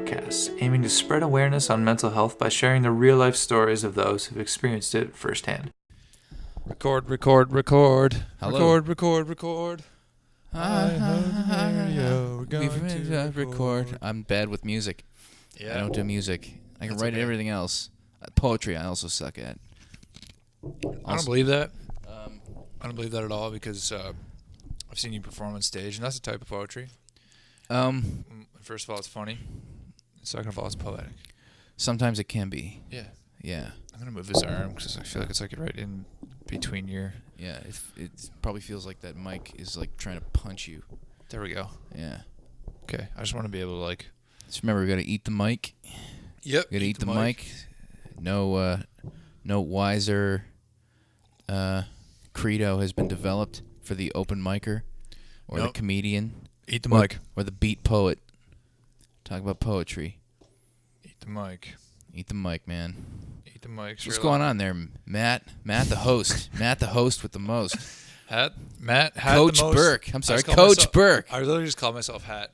podcast, aiming to spread awareness on mental health by sharing the real-life stories of those who've experienced it firsthand. Record. Hello. Record. We're going to record. I'm bad with music. Yeah. I don't do music. I can That's write okay. everything else. Poetry, I also suck at. I don't believe that. I don't believe that at all because I've seen you perform on stage, and that's a type of poetry. First of all, it's funny. Second of all, it's poetic. Sometimes it can be. Yeah. Yeah. I'm going to move this arm because I feel like it's like right in between your... Yeah. It probably feels like that mic is like trying to punch you. There we go. Yeah. Okay. I just want to be able to like... Just remember, we got to eat the mic. Yep. We got to eat the mic. No wiser credo has been developed for the open micer or the comedian. Eat the mic. Or the beat poet. Talk about poetry. Eat the mic. Eat the mic, man. Eat the mic. What's going on there, Matt? Matt the host. Matt the host with the most. Matt had Coach the most. Burke. I'm sorry, Coach Burke. I literally just called myself Hat.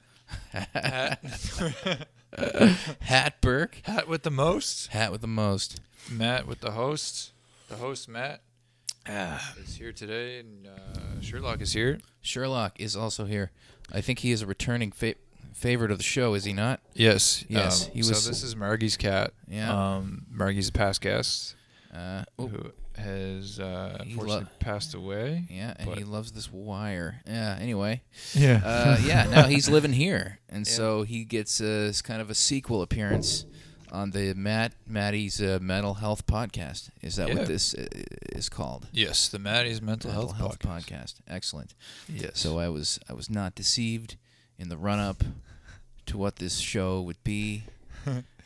Hat Burke. Hat with the most. Hat with the most. Matt with the host. The host, Matt, is here today, and Sherlock is here. Sherlock is also here. I think he is a returning favorite of the show, is he not? Yes. Yes. He was. So this is Margie's cat. Yeah. Margie's a past guest Who has unfortunately passed away. Yeah, and he loves this wire. Yeah, anyway. Yeah. Now he's living here. And so he gets kind of a sequel appearance on the Mattys Mental Health Podcast. Is that what this is called? Yes, the Mattys Mental Health Podcast. Excellent. Yes. So I was not deceived in the run-up to what this show would be.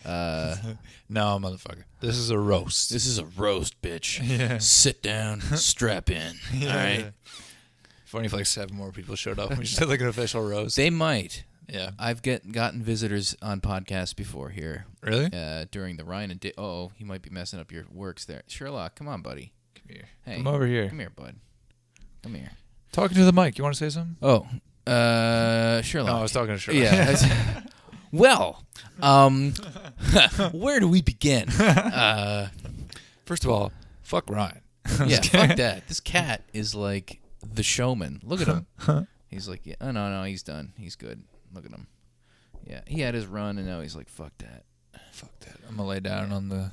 No, motherfucker. This is a roast. This is a roast, bitch. Yeah. Sit down, strap in. Yeah. All right. Funny if like 7 more people showed up. We just had like an official roast. They might. Yeah. I've gotten visitors on podcasts before here. Really? During the Ryan and Dave. Oh, he might be messing up your works there. Sherlock, come on, buddy. Come here. Hey, come over here. Come here, bud. Come here. Talking to the mic. You want to say something? Oh, Sherlock. No, I was talking to Sherlock. Yeah. Well, where do we begin? First of all, fuck Ryan. Yeah, fuck that. This cat is like the showman. Look at him. He's like, yeah, oh, no, he's done. He's good. Look at him. Yeah, he had his run, and now he's like, fuck that. Fuck that. I'm gonna lay down on the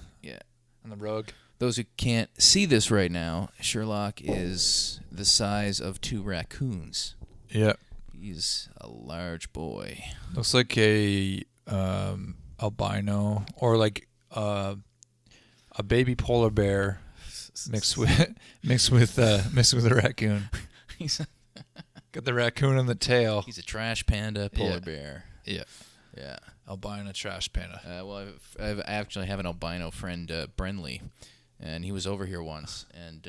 rug. Those who can't see this right now, Sherlock is the size of 2 raccoons. Yeah. He's a large boy. Looks like a albino or like a baby polar bear mixed with a raccoon. Got the raccoon on the tail. He's a trash panda polar bear. Yeah. Yeah. Albino trash panda. Well, I actually have an albino friend, Brenley, and he was over here once, and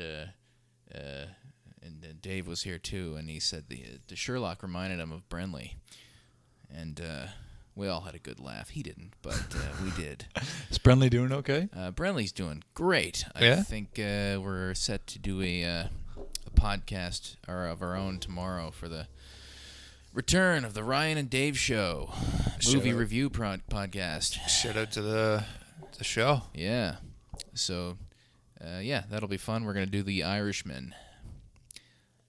Dave was here too, and he said the Sherlock reminded him of Brenley, and we all had a good laugh. He didn't, but we did. Is Brenley doing okay? Brenley's doing great. Yeah? I think we're set to do a podcast of our own tomorrow for the return of the Ryan and Dave Show movie review podcast. Shout out to the show. Yeah. So, that'll be fun. We're going to do The Irishman.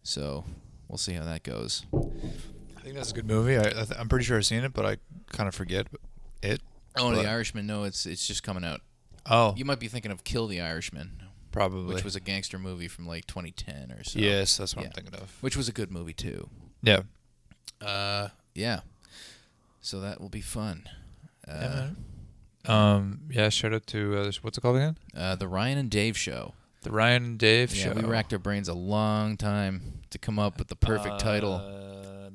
So, we'll see how that goes. I think that's a good movie. I'm pretty sure I've seen it, but I kind of forget it. Oh, The Irishman. No, it's just coming out. Oh. You might be thinking of Kill the Irishman. Probably. Which was a gangster movie from like 2010 or so. Yes, that's what I'm thinking of. Which was a good movie too. Yeah. Yeah. So that will be fun. Shout out to what's it called again? The Ryan and Dave Show. The Ryan and Dave Show. Yeah, we racked our brains a long time to come up with the perfect title.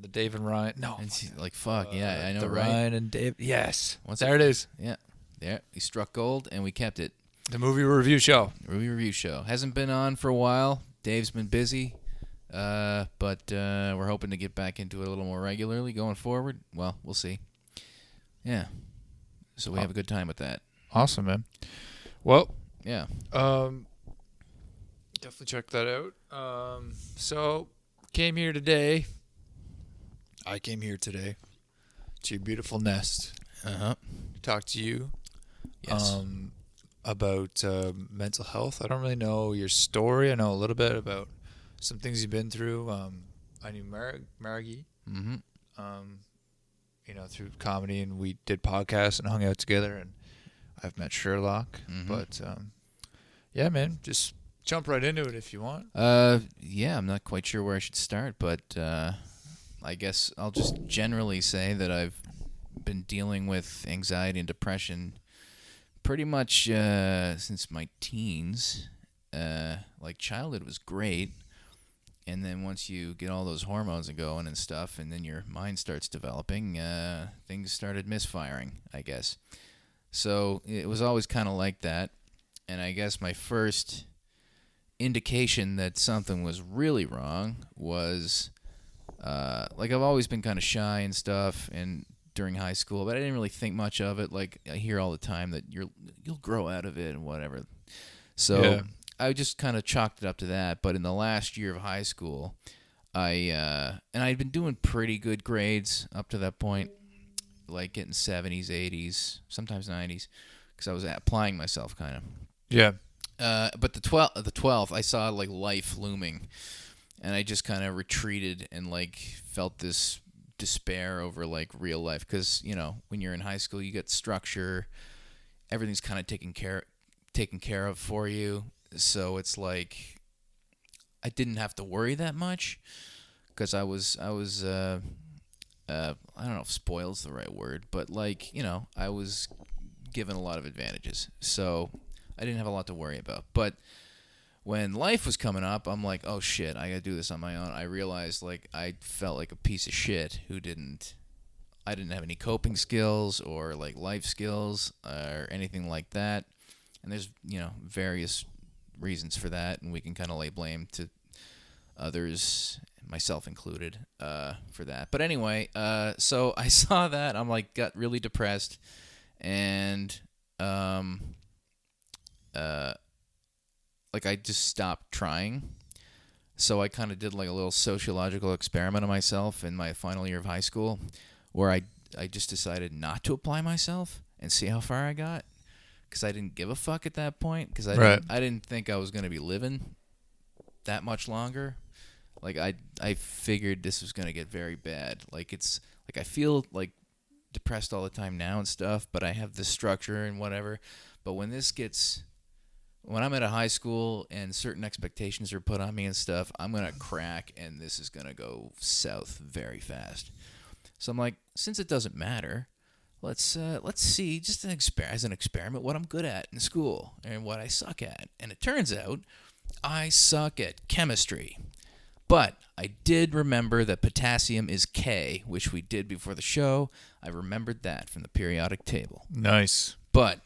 The Dave and Ryan. No. And like, fuck, yeah, I know, the right? Ryan and Dave. Yes. There it is. Yeah. There. We struck gold, and we kept it. The movie review show. Movie review show. Hasn't been on for a while. Dave's been busy. But we're hoping to get back into it a little more regularly going forward. Well, we'll see. Yeah. So we have a good time with that. Awesome, man. Well, yeah. Definitely check that out. So came here today. I came here today to your beautiful nest. talk to you Yes. about mental health. I don't really know your story. I know a little bit about some things you've been through. I knew Margie, Mm-hmm. um, through comedy, and we did podcasts and hung out together. And I've met Sherlock. Mm-hmm. But yeah, man, just jump right into it if you want. Yeah, I'm not quite sure where I should start, but I guess I'll just generally say that I've been dealing with anxiety and depression pretty much since my teens. Like childhood was great, and then once you get all those hormones going and stuff, and then your mind starts developing, things started misfiring, I guess. So it was always kind of like that, and I guess my first indication that something was really wrong was like I've always been kind of shy and stuff, and during high school, but I didn't really think much of it. Like I hear all the time that you'll grow out of it and whatever. So Yeah. I just kind of chalked it up to that. But in the last year of high school, and I'd been doing pretty good grades up to that point, like getting 70s, 80s, sometimes 90s, because I was applying myself kind of. Yeah. But the 12th, I saw like life looming, and I just kind of retreated and like felt this despair over like real life, because when you're in high school, you get structure, everything's kind of taken care of for you, so it's like I didn't have to worry that much because I was I don't know if spoil's the right word, but like I was given a lot of advantages, so I didn't have a lot to worry about. But when life was coming up, I'm like, oh shit, I gotta do this on my own. I realized like I felt like a piece of shit I didn't have any coping skills or like life skills or anything like that. And there's various reasons for that, and we can kind of lay blame to others, myself included, for that. But anyway, so I saw that, I'm like got really depressed, and like I just stopped trying. So I kind of did like a little sociological experiment on myself in my final year of high school, where I just decided not to apply myself and see how far I got, because I didn't give a fuck at that point, because I didn't think I was going to be living that much longer. Like I figured this was going to get very bad. Like it's like I feel like depressed all the time now and stuff, but I have this structure and whatever. But when I'm at a high school and certain expectations are put on me and stuff, I'm going to crack, and this is going to go south very fast. So I'm like, since it doesn't matter, let's see, just as an experiment, what I'm good at in school and what I suck at. And it turns out I suck at chemistry. But I did remember that potassium is K, which we did before the show. I remembered that from the periodic table. Nice. But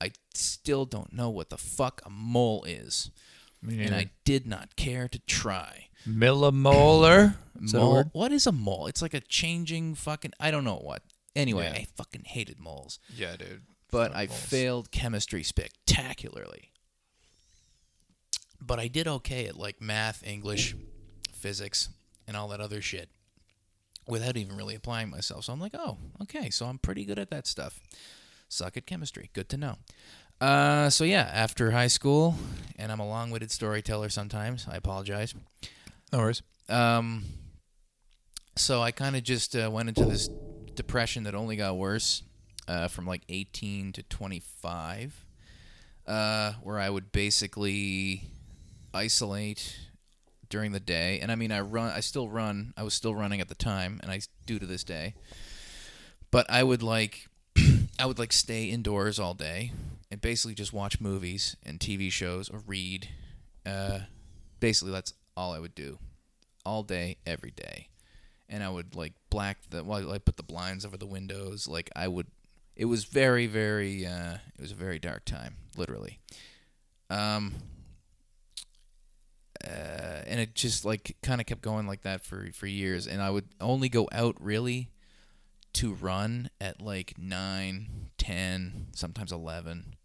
I still don't know what the fuck a mole is. And I did not care to try. Millimolar? Mole? What is a mole? It's like a changing fucking... I don't know what. Anyway, Yeah. I fucking hated moles. Yeah, dude. But Fuck I moles. failed chemistry spectacularly. But I did okay at like math, English, physics, and all that other shit without even really applying myself. So I'm like, oh, okay, so I'm pretty good at that stuff. Suck at chemistry. Good to know. So yeah, after high school, and I'm a long-winded storyteller sometimes. I apologize. No worries. So I kind of just went into this depression that only got worse from like 18 to 25, where I would basically isolate during the day. And I mean, I was still running at the time, and I do to this day. But I would like stay indoors all day and basically just watch movies and TV shows or read. Basically, that's all I would do all day, every day. And I would like I put the blinds over the windows. Like it was very, very, it was a very dark time, literally. And it just like kind of kept going like that for years. And I would only go out really to run at like 9, 10, sometimes 11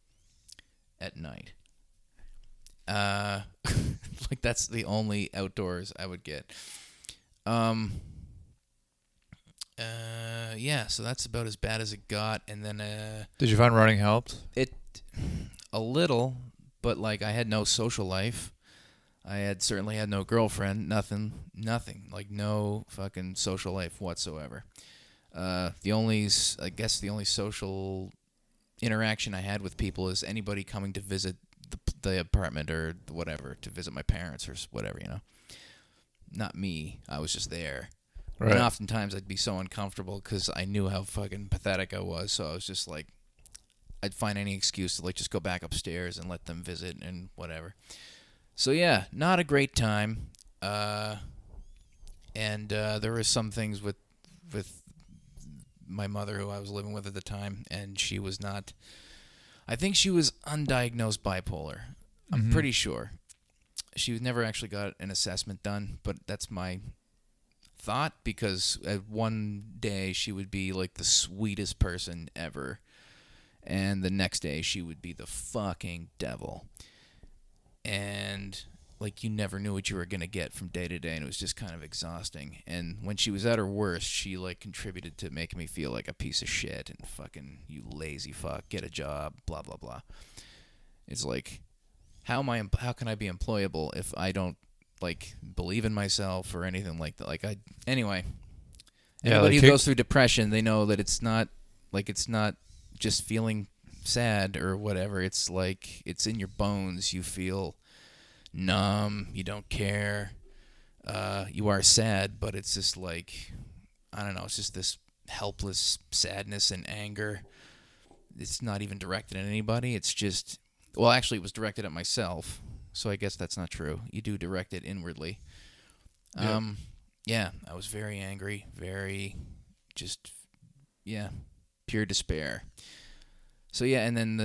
at night. Like that's the only outdoors I would get. Yeah, so that's about as bad as it got. And then Did you find running helped? it a little, but like I had no social life. I had certainly had no girlfriend, nothing, like no fucking social life whatsoever. I guess the only social interaction I had with people is anybody coming to visit the apartment or whatever, to visit my parents or whatever, Not me. I was just there. Right. And oftentimes I'd be so uncomfortable because I knew how fucking pathetic I was. So I was just like, I'd find any excuse to like just go back upstairs and let them visit and whatever. So yeah, not a great time. And there were some things with my mother who I was living with at the time, and she was not. I think she was undiagnosed bipolar. I'm pretty sure. She never actually got an assessment done, but that's my thought, because one day she would be like the sweetest person ever, and the next day she would be the fucking devil. And like you never knew what you were going to get from day to day, and it was just kind of exhausting. And when she was at her worst, she like contributed to making me feel like a piece of shit and fucking, you lazy fuck, get a job, blah blah blah. It's like, how can I be employable if I don't like believe in myself or anything like that? Anyway, anybody who goes through depression, they know that it's not just feeling sad or whatever. It's like it's in your bones. You feel numb. You don't care. You are sad, but it's just like, I don't know. It's just this helpless sadness and anger. It's not even directed at anybody. It's just, well, actually, it was directed at myself. So I guess that's not true. You do direct it inwardly. Yeah, I was very angry, very just, pure despair. So yeah, and then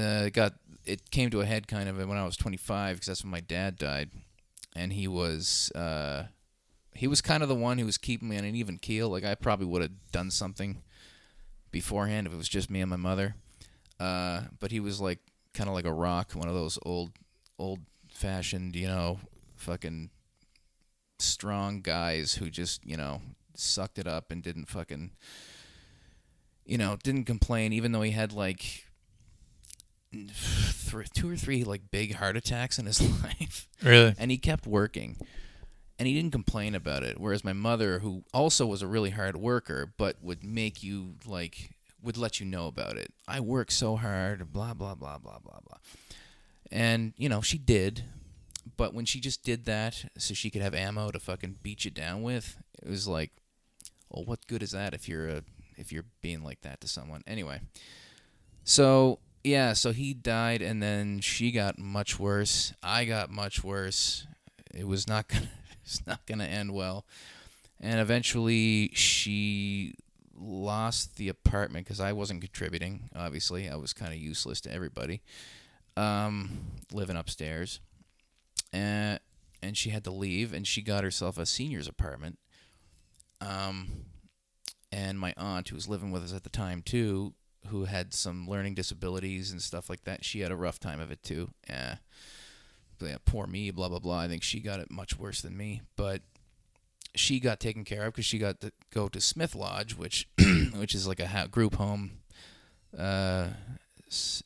it came to a head kind of when I was 25, because that's when my dad died, and he was kind of the one who was keeping me on an even keel. Like I probably would have done something beforehand if it was just me and my mother, but he was like kind of like a rock, one of those old-fashioned, fucking strong guys who just, sucked it up and didn't fucking, didn't complain, even though he had like 2 or 3 like big heart attacks in his life. Really? And he kept working, and he didn't complain about it. Whereas my mother, who also was a really hard worker, but would make you like, would let you know about it. I work so hard, blah blah blah blah blah blah. And she did, but when she just did that so she could have ammo to fucking beat you down with, it was like, well, what good is that if you're being like that to someone? Anyway, so yeah, so he died, and then she got much worse. I got much worse. It was not gonna end well, and eventually she lost the apartment because I wasn't contributing. Obviously, I was kind of useless to everybody. Living upstairs, and she had to leave, and she got herself a senior's apartment. And my aunt, who was living with us at the time too, who had some learning disabilities and stuff like that, she had a rough time of it too. Yeah, poor me, blah blah blah. I think she got it much worse than me, but she got taken care of because she got to go to Smith Lodge, which is like a group home.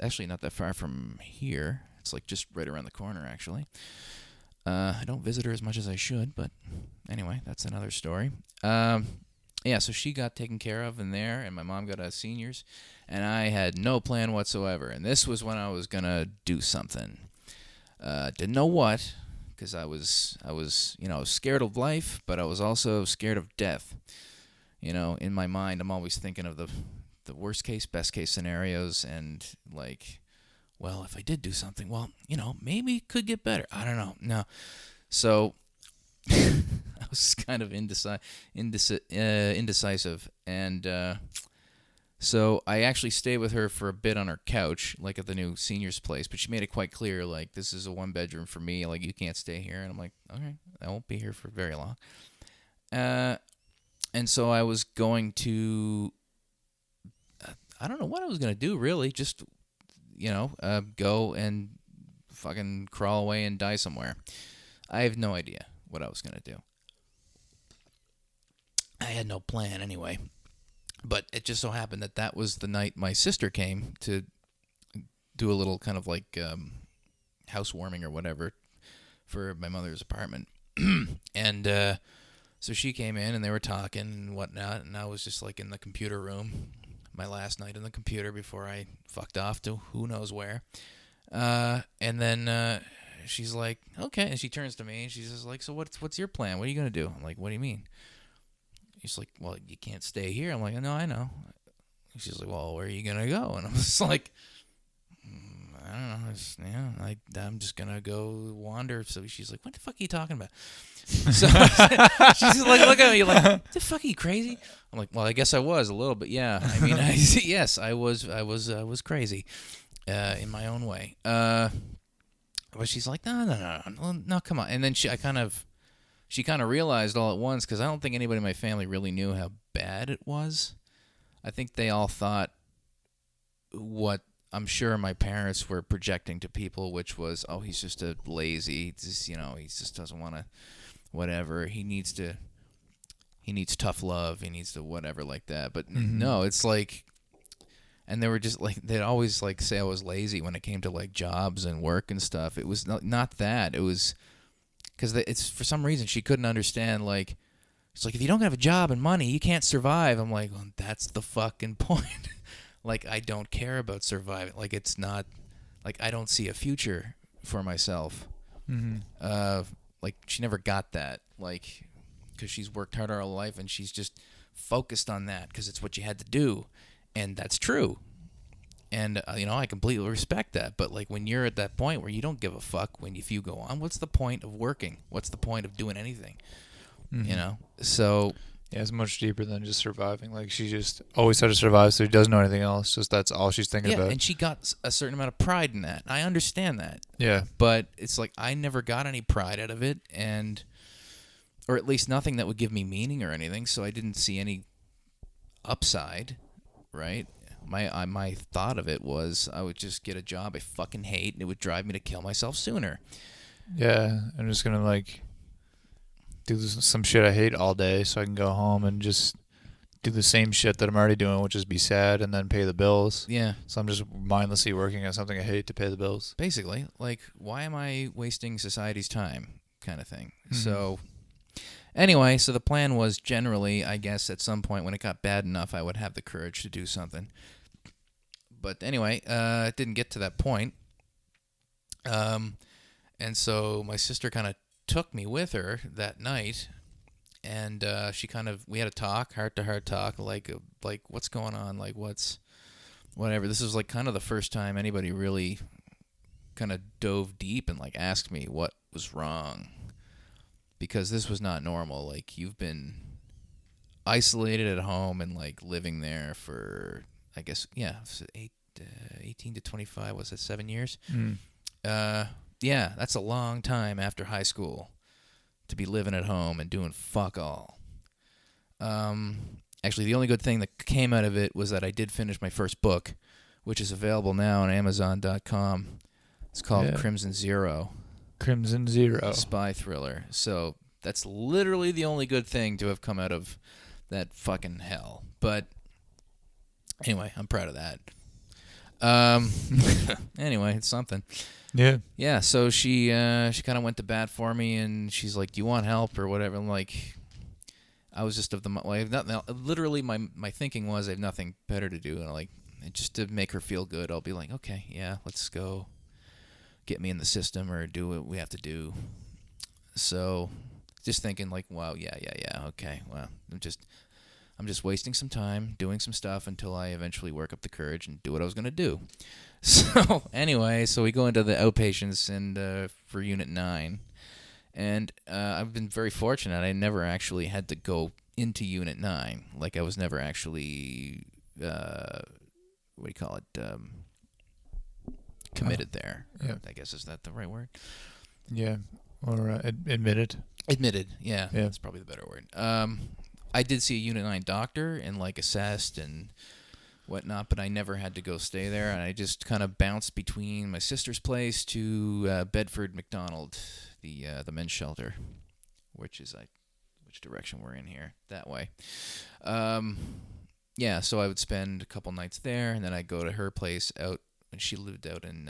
Actually not that far from here. It's like just right around the corner, actually. I don't visit her as much as I should, but anyway, that's another story. Yeah, so she got taken care of in there, and my mom got a seniors, and I had no plan whatsoever. And this was when I was gonna do something. Didn't know what, because I was scared of life, but I was also scared of death. In my mind, I'm always thinking of the worst case, best case scenarios, and like, well, if I did do something, well, maybe it could get better. I don't know. No. So I was kind of indecisive, and so I actually stayed with her for a bit on her couch, like at the new senior's place, but she made it quite clear, like, this is a 1-bedroom for me, like, you can't stay here. And I'm like, okay, I won't be here for very long. And so I was going to, I don't know what I was going to do, really. Just, go and fucking crawl away and die somewhere. I have no idea what I was going to do. I had no plan anyway. But it just so happened that was the night my sister came to do a little kind of like housewarming or whatever for my mother's apartment. And so she came in and they were talking and whatnot, and I was just like in the computer room, my last night in the computer before I fucked off to who knows where. And then she's like, okay, and she turns to me and she's just like, so what's your plan? What are you gonna do? I'm like, what do you mean? She's like, well, you can't stay here. I'm like, no, I know. She's like, well, where are you gonna go? And I'm just like, I don't know. I'm just gonna go wander. So she's like, what the fuck are you talking about? So she's like, look at me, like, what the fuck are you crazy? I'm like, well, I guess I was a little bit, yeah. I mean, yes, I was crazy, in my own way. But she's like, no, come on. And then she kind of realized all at once, because I don't think anybody in my family really knew how bad it was. I think they all thought what I'm sure my parents were projecting to people, which was, oh, he's just a lazy, just, he just doesn't want to, whatever. He needs tough love. He needs to whatever like that. But no, it's like, and they were just like, they'd always like say I was lazy when it came to like jobs and work and stuff. It was not that. It was because it's for some reason she couldn't understand, like, it's like, if you don't have a job and money, you can't survive. I'm like, well, that's the fucking point. Like, I don't care about surviving. Like, it's not, like, I don't see a future for myself. Like, she never got that, like, because she's worked hard her whole life and she's just focused on that because it's what you had to do, and that's true. And I completely respect that. But like, when you're at that point where you don't give a fuck if you go on, what's the point of working? What's the point of doing anything? So yeah, it's much deeper than just surviving. Like, she just always had to survive, so she doesn't know anything else. Just that's all she's thinking about. Yeah, and she got a certain amount of pride in that. I understand that. Yeah. But it's like, I never got any pride out of it, or at least nothing that would give me meaning or anything, so I didn't see any upside, right? My thought of it was I would just get a job I fucking hate, and it would drive me to kill myself sooner. Yeah, I'm just gonna like do some shit I hate all day, so I can go home and just do the same shit that I'm already doing, which is be sad and then pay the bills. Yeah. So I'm just mindlessly working on something I hate to pay the bills. Basically, like, why am I wasting society's time, kind of thing. So anyway, so the plan was generally, I guess, at some point when it got bad enough, I would have the courage to do something. But anyway, it didn't get to that point. And so my sister kind of took me with her that night, and we had a talk, heart-to-heart talk, like what's going on, like whatever. This was like kind of the first time anybody really kind of dove deep and like asked me what was wrong, because this was not normal. Like, you've been isolated at home and like living there for, I guess, 18 to 25, was it 7 years? Yeah, that's a long time after high school to be living at home and doing fuck all. Actually, the only good thing that came out of it was that I did finish my first book, which is available now on Amazon.com. It's called Crimson Zero. Crimson Zero. Spy thriller. So that's literally the only good thing to have come out of that fucking hell. But anyway, I'm proud of that. Anyway, it's something. Yeah. Yeah, so she kind of went to bat for me, and she's like, do you want help or whatever? I'm like, I was just literally my thinking was I have nothing better to do, and like, just to make her feel good, I'll be like, okay, yeah, let's go get me in the system or do what we have to do. So just thinking like, wow, yeah, okay, well, I'm just wasting some time doing some stuff until I eventually work up the courage and do what I was going to do. So anyway, so we go into the outpatients and for Unit 9. And I've been very fortunate. I never actually had to go into Unit 9. Like, I was never actually, committed there. Yeah. I guess, is that the right word? Yeah. Or admitted. Admitted, yeah. That's probably the better word. I did see a Unit 9 doctor and, like, assessed and whatnot, but I never had to go stay there, and I just kind of bounced between my sister's place to Bedford McDonald, the men's shelter, which is which direction we're in here, that way. yeah, so I would spend a couple nights there, and then I'd go to her place out. And she lived out in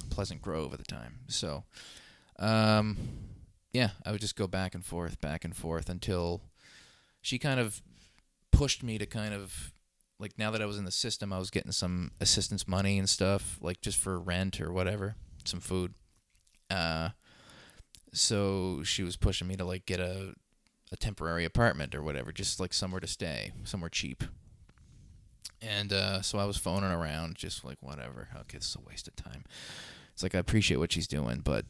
Pleasant Grove at the time. So, yeah, I would just go back and forth until she kind of pushed me to kind of, like, now that I was in the system, I was getting some assistance money and stuff, like just for rent or whatever, some food. So she was pushing me to, like, get a temporary apartment or whatever, just like somewhere to stay, somewhere cheap. And so I was phoning around, just like, whatever. Okay, this is a waste of time. It's like, I appreciate what she's doing, but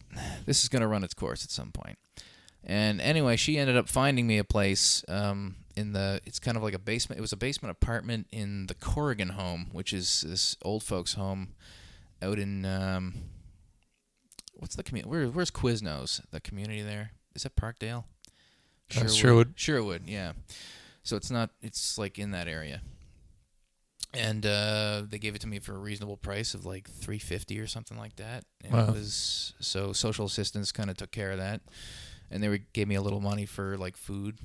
this is going to run its course at some point. And anyway, she ended up finding me a place it's kind of like a basement. It was a basement apartment in the Corrigan home, which is this old folks' home out in, what's the community? Where's Quiznos? The community there? Is that Parkdale? Sherwood. Sherwood, yeah. So it's like in that area. And they gave it to me for a reasonable price of like $350 or something like that. And Wow. it was, so social assistance kind of took care of that. And they gave me a little money for like food,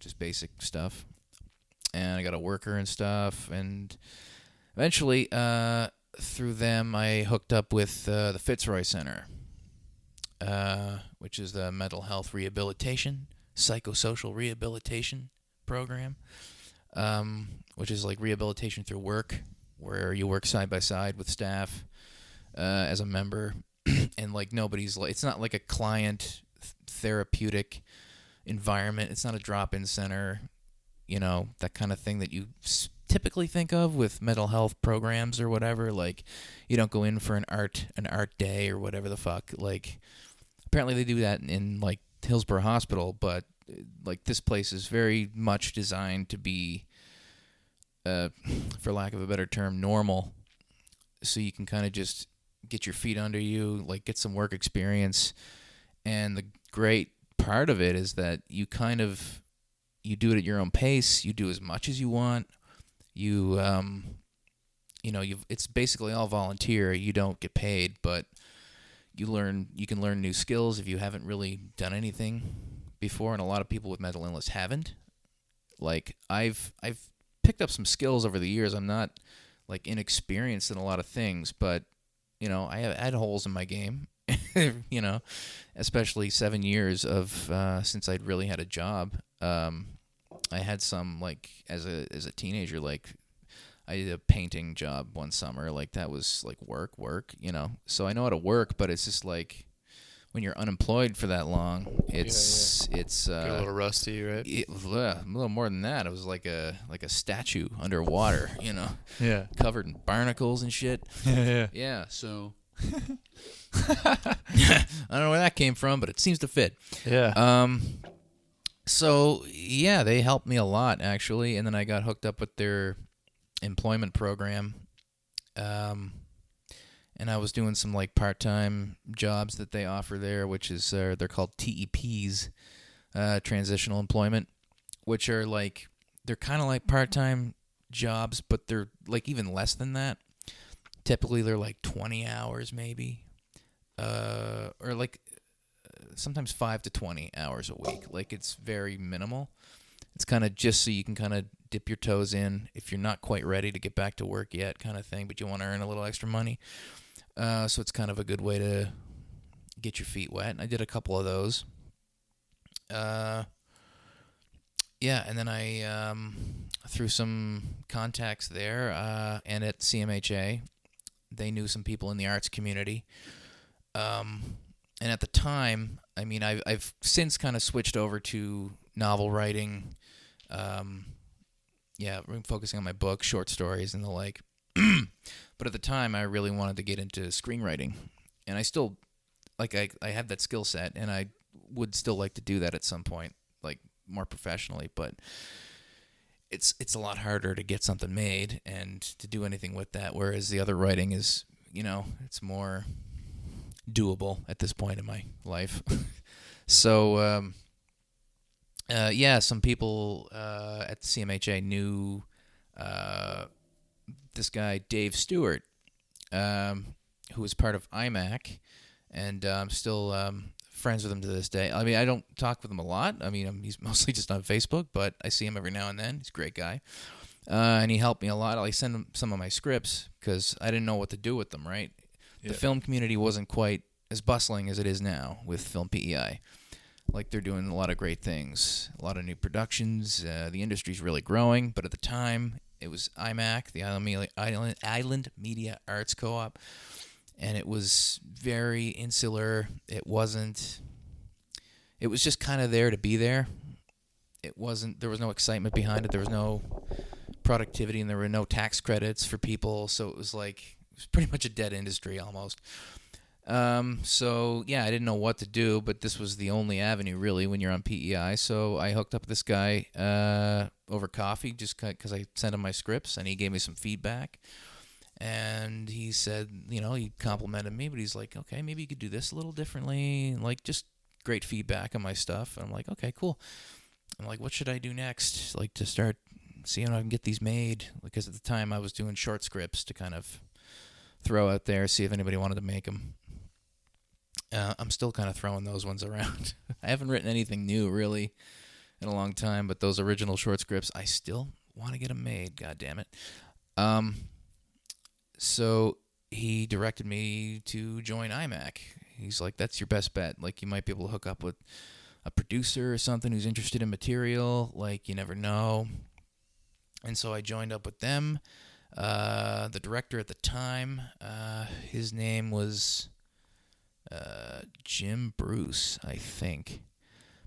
just basic stuff. And I got a worker and stuff. And eventually, through them, I hooked up with the Fitzroy Centre, which is the mental health rehabilitation, psychosocial rehabilitation program. Which is like rehabilitation through work, where you work side by side with staff as a member, and like it's not like a client therapeutic environment. It's not a drop-in center, that kind of thing that you typically think of with mental health programs or whatever. Like, you don't go in for an art day or whatever the fuck. Like, apparently they do that in like Hillsborough Hospital, but like this place is very much designed to be, for lack of a better term, normal, so you can kind of just get your feet under you, like get some work experience. And the great part of it is that you do it at your own pace. You do as much as you want. It's basically all volunteer. You don't get paid, but you can learn new skills if you haven't really done anything before, and a lot of people with mental illness haven't. Like, I've picked up some skills over the years. I'm not like inexperienced in a lot of things, but I had holes in my game. Especially 7 years of since I'd really had a job. I had some, like, as a teenager, like I did a painting job one summer. Like, that was like work. So I know how to work, but it's just like, when you're unemployed for that long, it's Get a little rusty, right? a little more than that. It was like a statue underwater, Yeah. covered in barnacles and shit. Yeah. Yeah, so I don't know where that came from, but it seems to fit. Yeah. So yeah, they helped me a lot, actually, and then I got hooked up with their employment program. And I was doing some like part-time jobs that they offer there, which is they're called TEPs, transitional employment, which are like, they're kind of like part-time jobs, but they're like even less than that. Typically, they're like 20 hours maybe, or like sometimes 5 to 20 hours a week. Like, it's very minimal. It's kind of just so you can kind of dip your toes in if you're not quite ready to get back to work yet, kind of thing, but you want to earn a little extra money. So it's kind of a good way to get your feet wet. And I did a couple of those. Yeah, and then I, through some contacts there, and at CMHA, they knew some people in the arts community. And at the time, I mean, I've since kind of switched over to novel writing, focusing on my book, short stories, and the like. But at the time, I really wanted to get into screenwriting, and I still, like, I have that skill set, and I would still like to do that at some point, like, more professionally, but it's a lot harder to get something made and to do anything with that, whereas the other writing is, it's more doable at this point in my life. So, some people at the CMHA knew this guy, Dave Stewart, who was part of iMac, and I'm still friends with him to this day. I mean, I don't talk with him a lot. I mean, he's mostly just on Facebook, but I see him every now and then. He's a great guy. And he helped me a lot. I sent him some of my scripts because I didn't know what to do with them, right? Yeah. The film community wasn't quite as bustling as it is now with Film PEI. Like, they're doing a lot of great things, a lot of new productions. The industry's really growing, but at the time, it was iMac, the Island Media Arts Co-op, and it was very insular. It was just kind of there to be there. There was no excitement behind it. There was no productivity, and there were no tax credits for people, so it was pretty much a dead industry almost. So yeah, I didn't know what to do, but this was the only avenue really when you're on PEI. So I hooked up with this guy over coffee just because I sent him my scripts, and he gave me some feedback. And he said, he complimented me, but he's like, okay, maybe you could do this a little differently, like just great feedback on my stuff. And I'm like, okay, cool. I'm like, what should I do next? Like, to start seeing if I can get these made, because at the time I was doing short scripts to kind of throw out there, see if anybody wanted to make them. I'm still kind of throwing those ones around. I haven't written anything new, really, in a long time, but those original short scripts, I still want to get them made, God damn it. So he directed me to join iMac. He's like, that's your best bet. Like, you might be able to hook up with a producer or something who's interested in material. Like, you never know. And so I joined up with them. The director at the time, his name was... Jim Bruce, I think,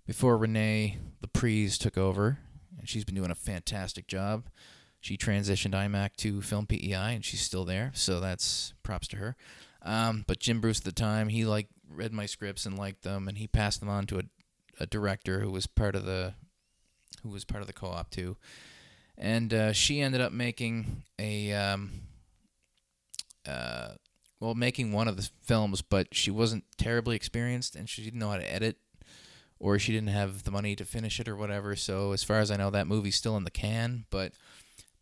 before Renee Laprise took over, and she's been doing a fantastic job. She transitioned iMac to Film PEI, and she's still there, so that's props to her. But Jim Bruce at the time, he read my scripts and liked them, and he passed them on to a director who was part of the co-op too, and she ended up making making one of the films, but she wasn't terribly experienced, and she didn't know how to edit, or she didn't have the money to finish it or whatever. So as far as I know, that movie's still in the can, but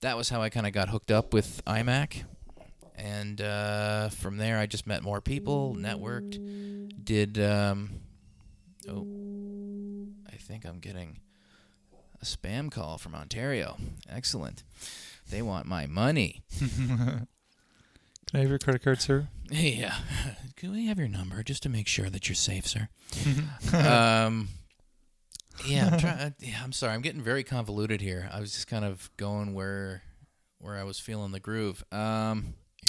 that was how I kind of got hooked up with iMac. And from there, I just met more people, networked, did... I think I'm getting a spam call from Ontario. Excellent. They want my money. Can I have your credit card, sir? Yeah. Can we have your number just to make sure that you're safe, sir? Yeah, I'm sorry. I'm getting very convoluted here. I was just kind of going where I was feeling the groove. You're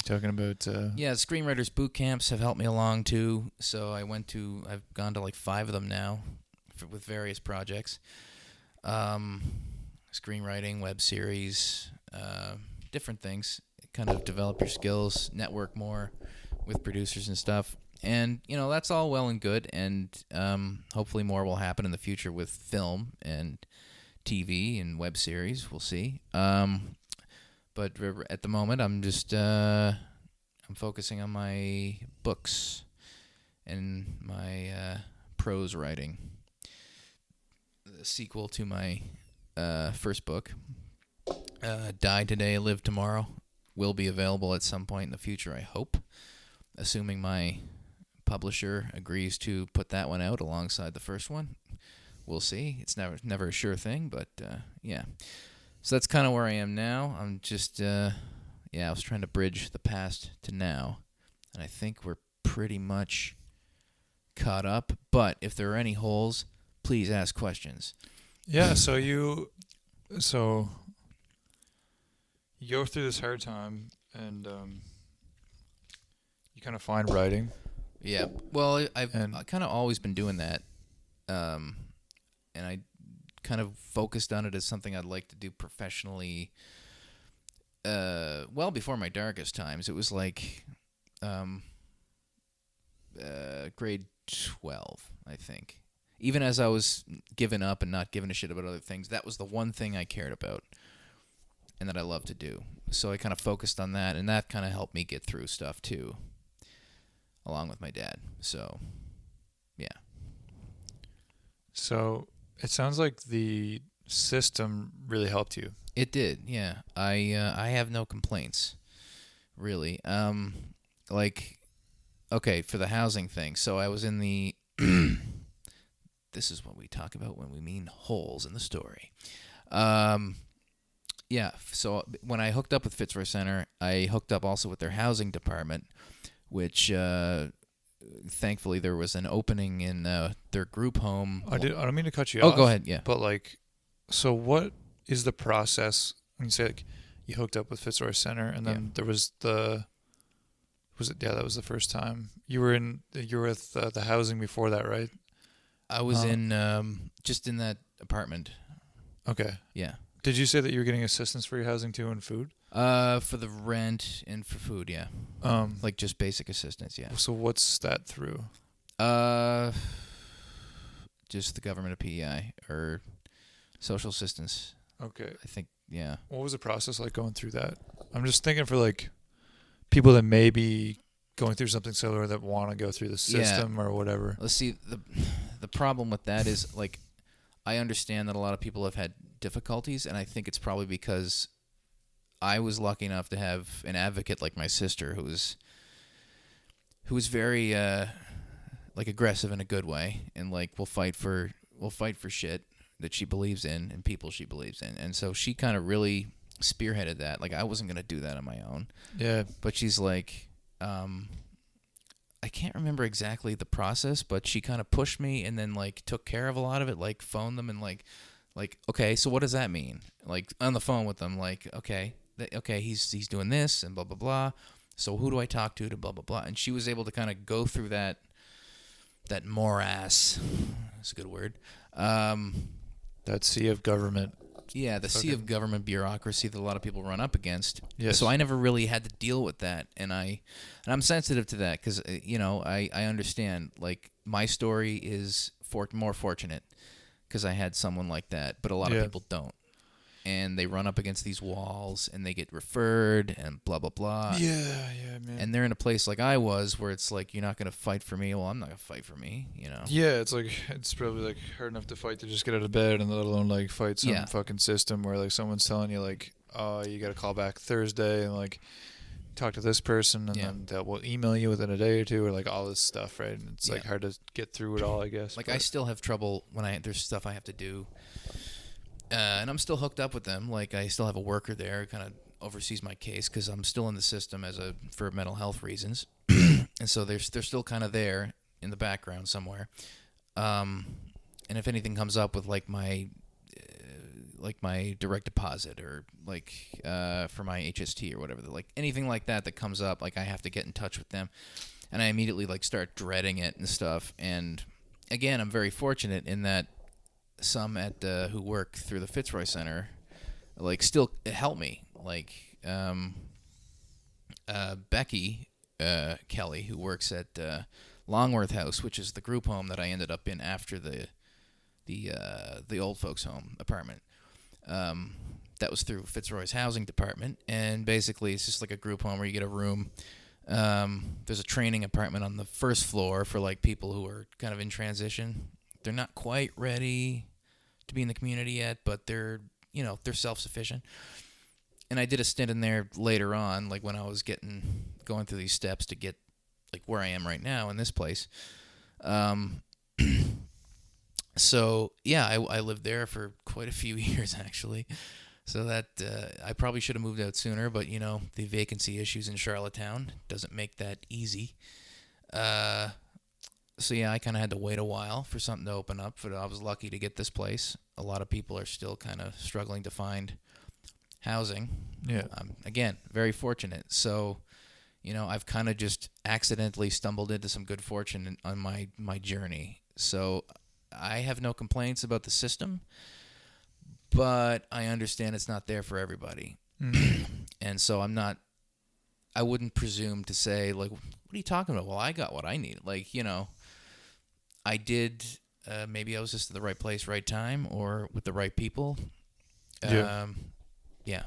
talking about... Yeah, screenwriters bootcamps have helped me along too. So I've gone to like 5 of them now with various projects. Screenwriting, web series, different things. Kind of develop your skills, network more with producers and stuff. And, that's all well and good, and hopefully more will happen in the future with film and TV and web series. We'll see. But at the moment, I'm just I'm focusing on my books and my prose writing. The sequel to my first book, Die Today, Live Tomorrow, will be available at some point in the future, I hope, assuming my publisher agrees to put that one out alongside the first one. We'll see. It's never a sure thing, but yeah. So that's kind of where I am now. I'm just, I was trying to bridge the past to now, and I think we're pretty much caught up. But if there are any holes, please ask questions. Yeah, so you go through this hard time, and you kind of find writing. Yeah, well, I've kind of always been doing that, and I kind of focused on it as something I'd like to do professionally. Well, before my darkest times, it was like grade 12, I think. Even as I was giving up and not giving a shit about other things, that was the one thing I cared about and that I love to do. So I kind of focused on that, and that kind of helped me get through stuff too, along with my dad. So, yeah. So it sounds like the system really helped you. It did, yeah. I have no complaints, really. Okay, for the housing thing. So I was in the... This is what we talk about when we mean holes in the story. Yeah. So when I hooked up with Fitzroy Centre, I hooked up also with their housing department, which thankfully there was an opening in their group home. I don't mean to cut you Oh, off. go ahead. Yeah. But like, so what is the process when you say like you hooked up with Fitzroy Centre and then there was was it? Yeah, that was the first time you were with the housing before that, right? I was in just in that apartment. Okay. Yeah. Did you say that you were getting assistance for your housing too and food? For the rent and for food, yeah. Like just basic assistance, yeah. So what's that through? Just the government of PEI or social assistance. Okay. I think, yeah. What was the process like going through that? I'm just thinking for like people that may be going through something similar that want to go through the system or whatever. Let's see, the problem with that is like I understand that a lot of people have had difficulties, and I think it's probably because I was lucky enough to have an advocate like my sister who was very like aggressive in a good way, and like will fight for shit that she believes in and people she believes in. And so she kind of really spearheaded that. Like I wasn't going to do that on my own. Yeah. But she's like I can't remember exactly the process, but she kind of pushed me and then like took care of a lot of it, like phoned them and like okay, so what does that mean? Like on the phone with them, like okay, he's doing this and blah blah blah. So who do I talk to blah blah blah? And she was able to kind of go through that morass. That's a good word. That sea of government. Yeah, the sea of government bureaucracy that a lot of people run up against. Yes. So I never really had to deal with that, and I'm sensitive to that because I understand. Like my story is more fortunate because I had someone like that, but a lot of people don't, and they run up against these walls and they get referred and blah blah blah. Yeah, man. And they're in a place like I was where it's like you're not gonna fight for me. Well, I'm not gonna fight for me. Yeah, it's like it's probably like hard enough to fight to just get out of bed, and let alone like fight some fucking system where like someone's telling you like, oh, you got to call back Thursday and like talk to this person, and then they will email you within a day or two, or like all this stuff, right? And it's like hard to get through it all, I guess. Like I still have trouble when there's stuff I have to do. And I'm still hooked up with them. Like I still have a worker there who kind of oversees my case because I'm still in the system for mental health reasons, and so they're still kind of there in the background somewhere. And if anything comes up with like my direct deposit or like for my HST or whatever, like anything like that comes up, like I have to get in touch with them, and I immediately like start dreading it and stuff. And again, I'm very fortunate in that some who work through the Fitzroy Centre like still help me, like Becky Kelly, who works at Longworth House, which is the group home that I ended up in after the old folks home apartment. That was through Fitzroy's housing department, and basically it's just like a group home where you get a room. There's a training apartment on the first floor for like people who are kind of in transition. They're not quite ready to be in the community yet, but they're self-sufficient. And I did a stint in there later on, like when I was going through these steps to get like where I am right now in this place. So yeah, I lived there for quite a few years actually. So that I probably should have moved out sooner, but the vacancy issues in Charlottetown doesn't make that easy. So yeah, I kind of had to wait a while for something to open up. But I was lucky to get this place. A lot of people are still kind of struggling to find housing. Yeah. Again, very fortunate. So, I've kind of just accidentally stumbled into some good fortune on my journey. So I have no complaints about the system, but I understand it's not there for everybody. Mm-hmm. And so I wouldn't presume to say, like, what are you talking about? Well, I got what I need. Like, I did, maybe I was just at the right place, right time, or with the right people. Yeah. Yeah.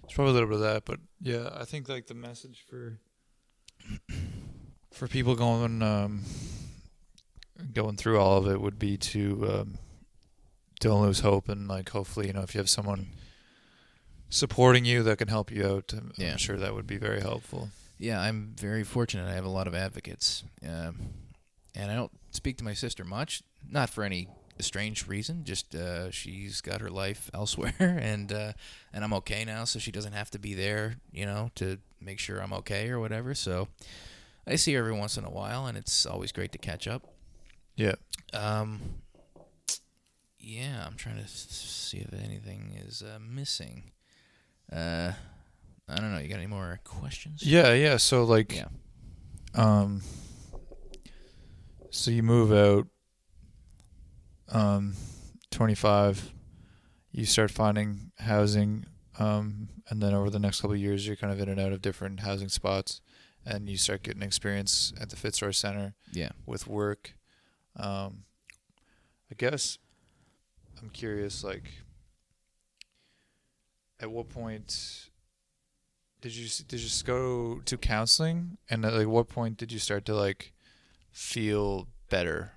It's probably a little bit of that, but yeah, I think like the message for people going through all of it would be to don't lose hope, and like hopefully if you have someone supporting you that can help you out, I'm sure that would be very helpful. Yeah, I'm very fortunate. I have a lot of advocates, and I don't speak to my sister much, not for any a strange reason. Just she's got her life elsewhere, and I'm okay now, so she doesn't have to be there, to make sure I'm okay or whatever. So I see her every once in a while, and it's always great to catch up. Yeah. Yeah, I'm trying to see if anything is missing. I don't know. You got any more questions? Yeah. So like, so you move out. 25, you start finding housing, and then over the next couple of years, you're kind of in and out of different housing spots, and you start getting experience at the Fitzroy Centre. Yeah. With work. I guess I'm curious, like, at what point did you just go to counseling, and at like what point did you start to like feel better?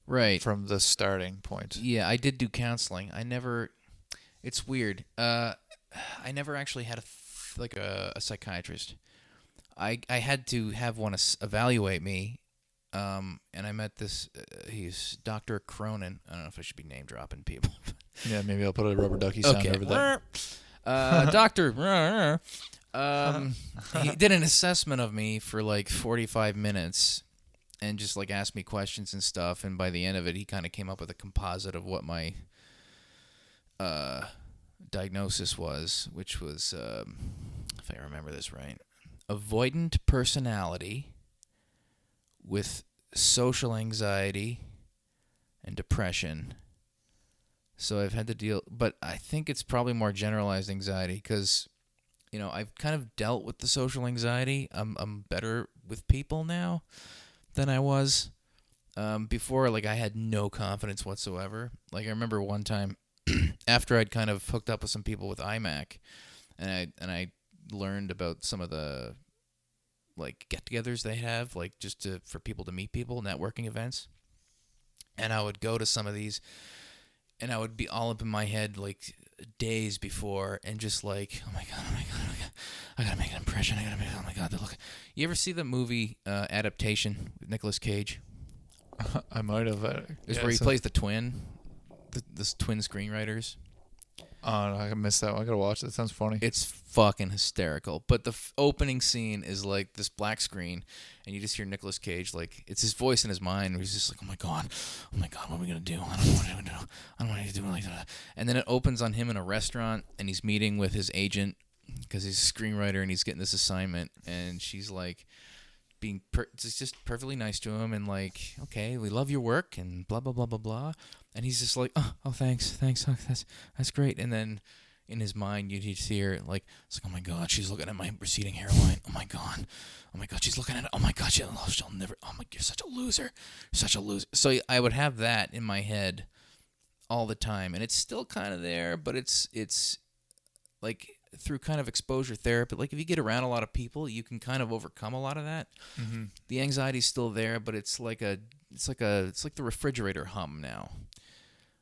Right. From the starting point. Yeah, I did do counseling. It's weird. I never actually had a psychiatrist. I had to have one evaluate me, and I met this, he's Dr. Cronin. I don't know if I should be name dropping people. Yeah, maybe I'll put a rubber ducky sound over that. Doctor, he did an assessment of me for like 45 minutes. And just like asked me questions and stuff, and by the end of it, he kind of came up with a composite of what my diagnosis was, which was, if I remember this right, avoidant personality with social anxiety and depression. So I've had to deal, but I think it's probably more generalized anxiety because, I've kind of dealt with the social anxiety. I'm better with people now than I was before. Like, I had no confidence whatsoever. Like, I remember one time after I'd kind of hooked up with some people with iMac, and I learned about some of the like get-togethers they have, like just for people to meet people, networking events. And I would go to some of these, and I would be all up in my head like days before, and just like, oh my god, I gotta make an impression. Oh my god, look. You ever see the movie Adaptation with Nicolas Cage? I might have. It's where he plays the twin, the twin screenwriters. Oh, no, I missed that one. I gotta watch it. That sounds funny. It's fucking hysterical. But the opening scene is like this black screen, and you just hear Nicolas Cage, like, it's his voice in his mind, where he's just like, oh my god, what are we gonna do? I don't know what to do. I don't know what to do like that. And then it opens on him in a restaurant, and he's meeting with his agent because he's a screenwriter, and he's getting this assignment, and she's like just perfectly nice to him, and like, okay, we love your work, and blah blah blah blah blah. And he's just like, oh thanks, oh, that's great. And then in his mind, you'd see her like, it's like, oh my god, she's looking at my receding hairline. Oh my god, she's looking at it. Oh my god, she'll never. Oh my, you're such a loser, So I would have that in my head all the time, and it's still kind of there, but it's like through kind of exposure therapy. Like if you get around a lot of people, you can kind of overcome a lot of that. Mm-hmm. The anxiety's still there, but it's like the refrigerator hum now.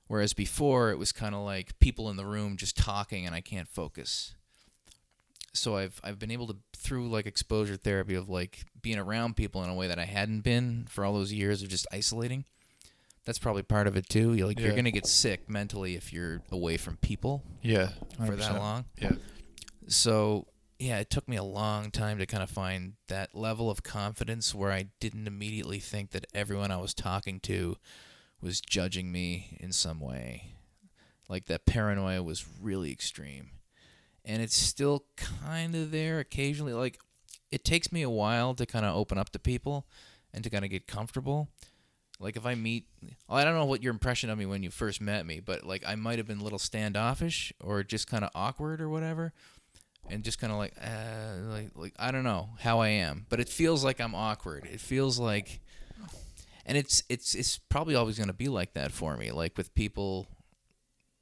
Whereas before, it was kind of like people in the room just talking, and I can't focus. So I've been able to, through like exposure therapy, of like being around people in a way that I hadn't been for all those years of just isolating. That's probably part of it too. You're gonna get sick mentally if you're away from people. Yeah, 100%. For that long. Yeah. So yeah, it took me a long time to kind of find that level of confidence where I didn't immediately think that everyone I was talking to was judging me in some way. Like that paranoia was really extreme. And it's still kind of there occasionally. Like, it takes me a while to kind of open up to people and to kind of get comfortable. Like, if I meet... I don't know what your impression of me when you first met me, but, like, I might have been a little standoffish or just kind of awkward or whatever. And just kind of like, I don't know how I am. But it feels like I'm awkward. It feels like... And it's probably always going to be like that for me. Like, with people...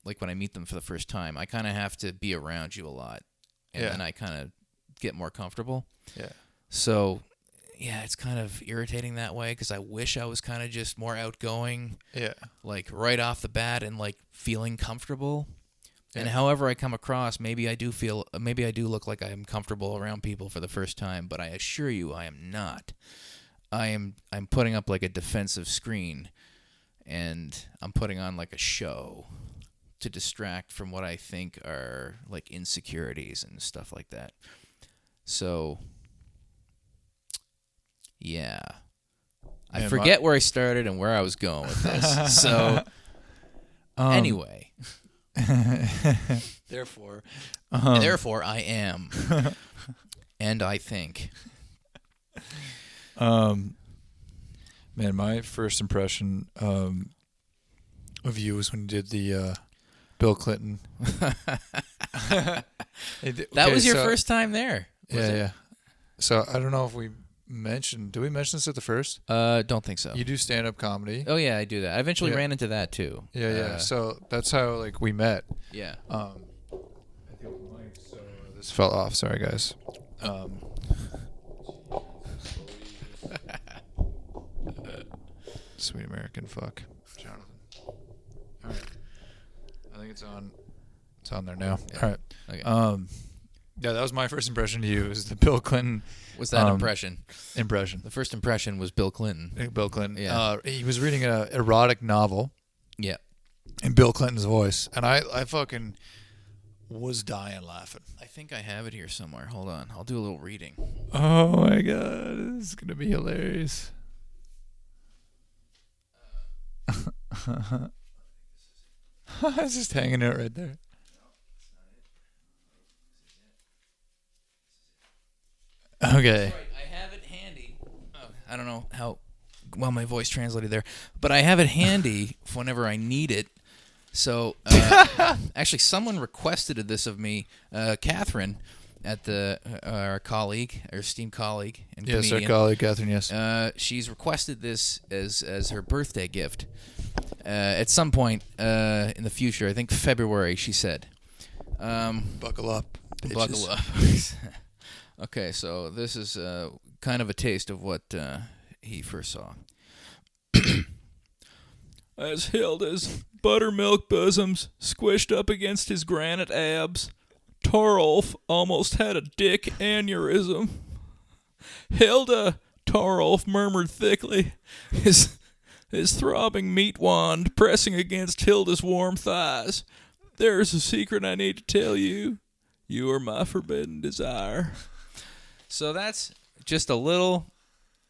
Like, when I meet them for the first time, I kind of have to be around you a lot. And then I kind of get more comfortable. Yeah. So, yeah, it's kind of irritating that way because I wish I was kind of just more outgoing. Yeah. Like, right off the bat and, like, feeling comfortable. Yeah. And however I come across, maybe I do look like I am comfortable around people for the first time, but I assure you I am not. I'm putting up, like, a defensive screen. and I'm putting on like a show to distract from what I think are like insecurities and stuff like that. So, yeah. I forget where I started and where I was going with this. So, anyway. Therefore I am. And I think. Man, my first impression of you was when you did the Bill Clinton. That was your first time there. Yeah. So I don't know if we mentioned. Did we mention this at the first? Don't think so. You do stand-up comedy. Oh yeah, I do that. I eventually ran into that too. Yeah. So that's how like we met. Yeah. At the open mic. So this fell off. Sorry, guys. Sweet American fuck, Jonathan. All right. I think it's on. It's on there now. Yeah. All right. Okay. Yeah, that was my first impression of you. Was the Bill Clinton? What's that impression? Impression. The first impression was Bill Clinton. Bill Clinton. Yeah. He was reading an erotic novel. Yeah. In Bill Clinton's voice, and I fucking was dying laughing. I think I have it here somewhere. Hold on. I'll do a little reading. Oh my god, this is gonna be hilarious. It's just hanging out right there. Okay. I have it handy. I don't know how well my voice translated there, but I have it handy whenever I need it. So, actually, someone requested this of me, Catherine, at our colleague, our esteemed colleague and comedian. Yes, our colleague, Catherine, yes. She's requested this as her birthday gift at some point in the future. I think February, she said. Buckle up, bitches. Buckle up. Okay, so this is kind of a taste of what he first saw. As Hilda's buttermilk bosoms squished up against his granite abs, Torolf almost had a dick aneurysm. Hilda, Torolf murmured thickly, his throbbing meat wand pressing against Hilda's warm thighs. There's a secret I need to tell you. You are my forbidden desire. So that's just a little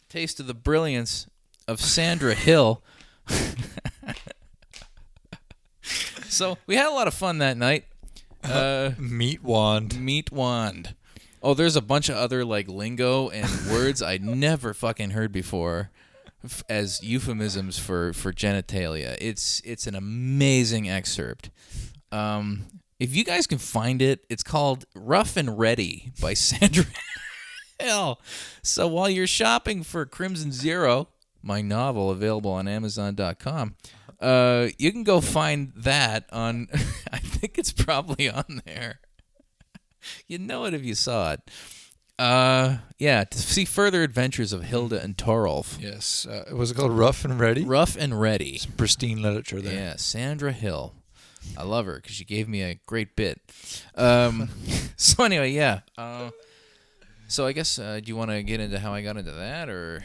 taste of the brilliance of Sandra Hill. So we had a lot of fun that night. Meat wand. Meat wand. Oh, there's a bunch of other like lingo and words I never fucking heard before as euphemisms for genitalia. It's an amazing excerpt. If you guys can find it, it's called Rough and Ready by Sandra Hill. So while you're shopping for Crimson Zero, my novel available on Amazon.com, you can go find that on, I think it's probably on there. You'd know it if you saw it. Yeah, to see further adventures of Hilda and Torolf. Yes. Was it called Rough and Ready? Rough and Ready. Some pristine literature there. Yeah, Sandra Hill. I love her because she gave me a great bit. So anyway, yeah. So I guess, do you want to get into how I got into that, or?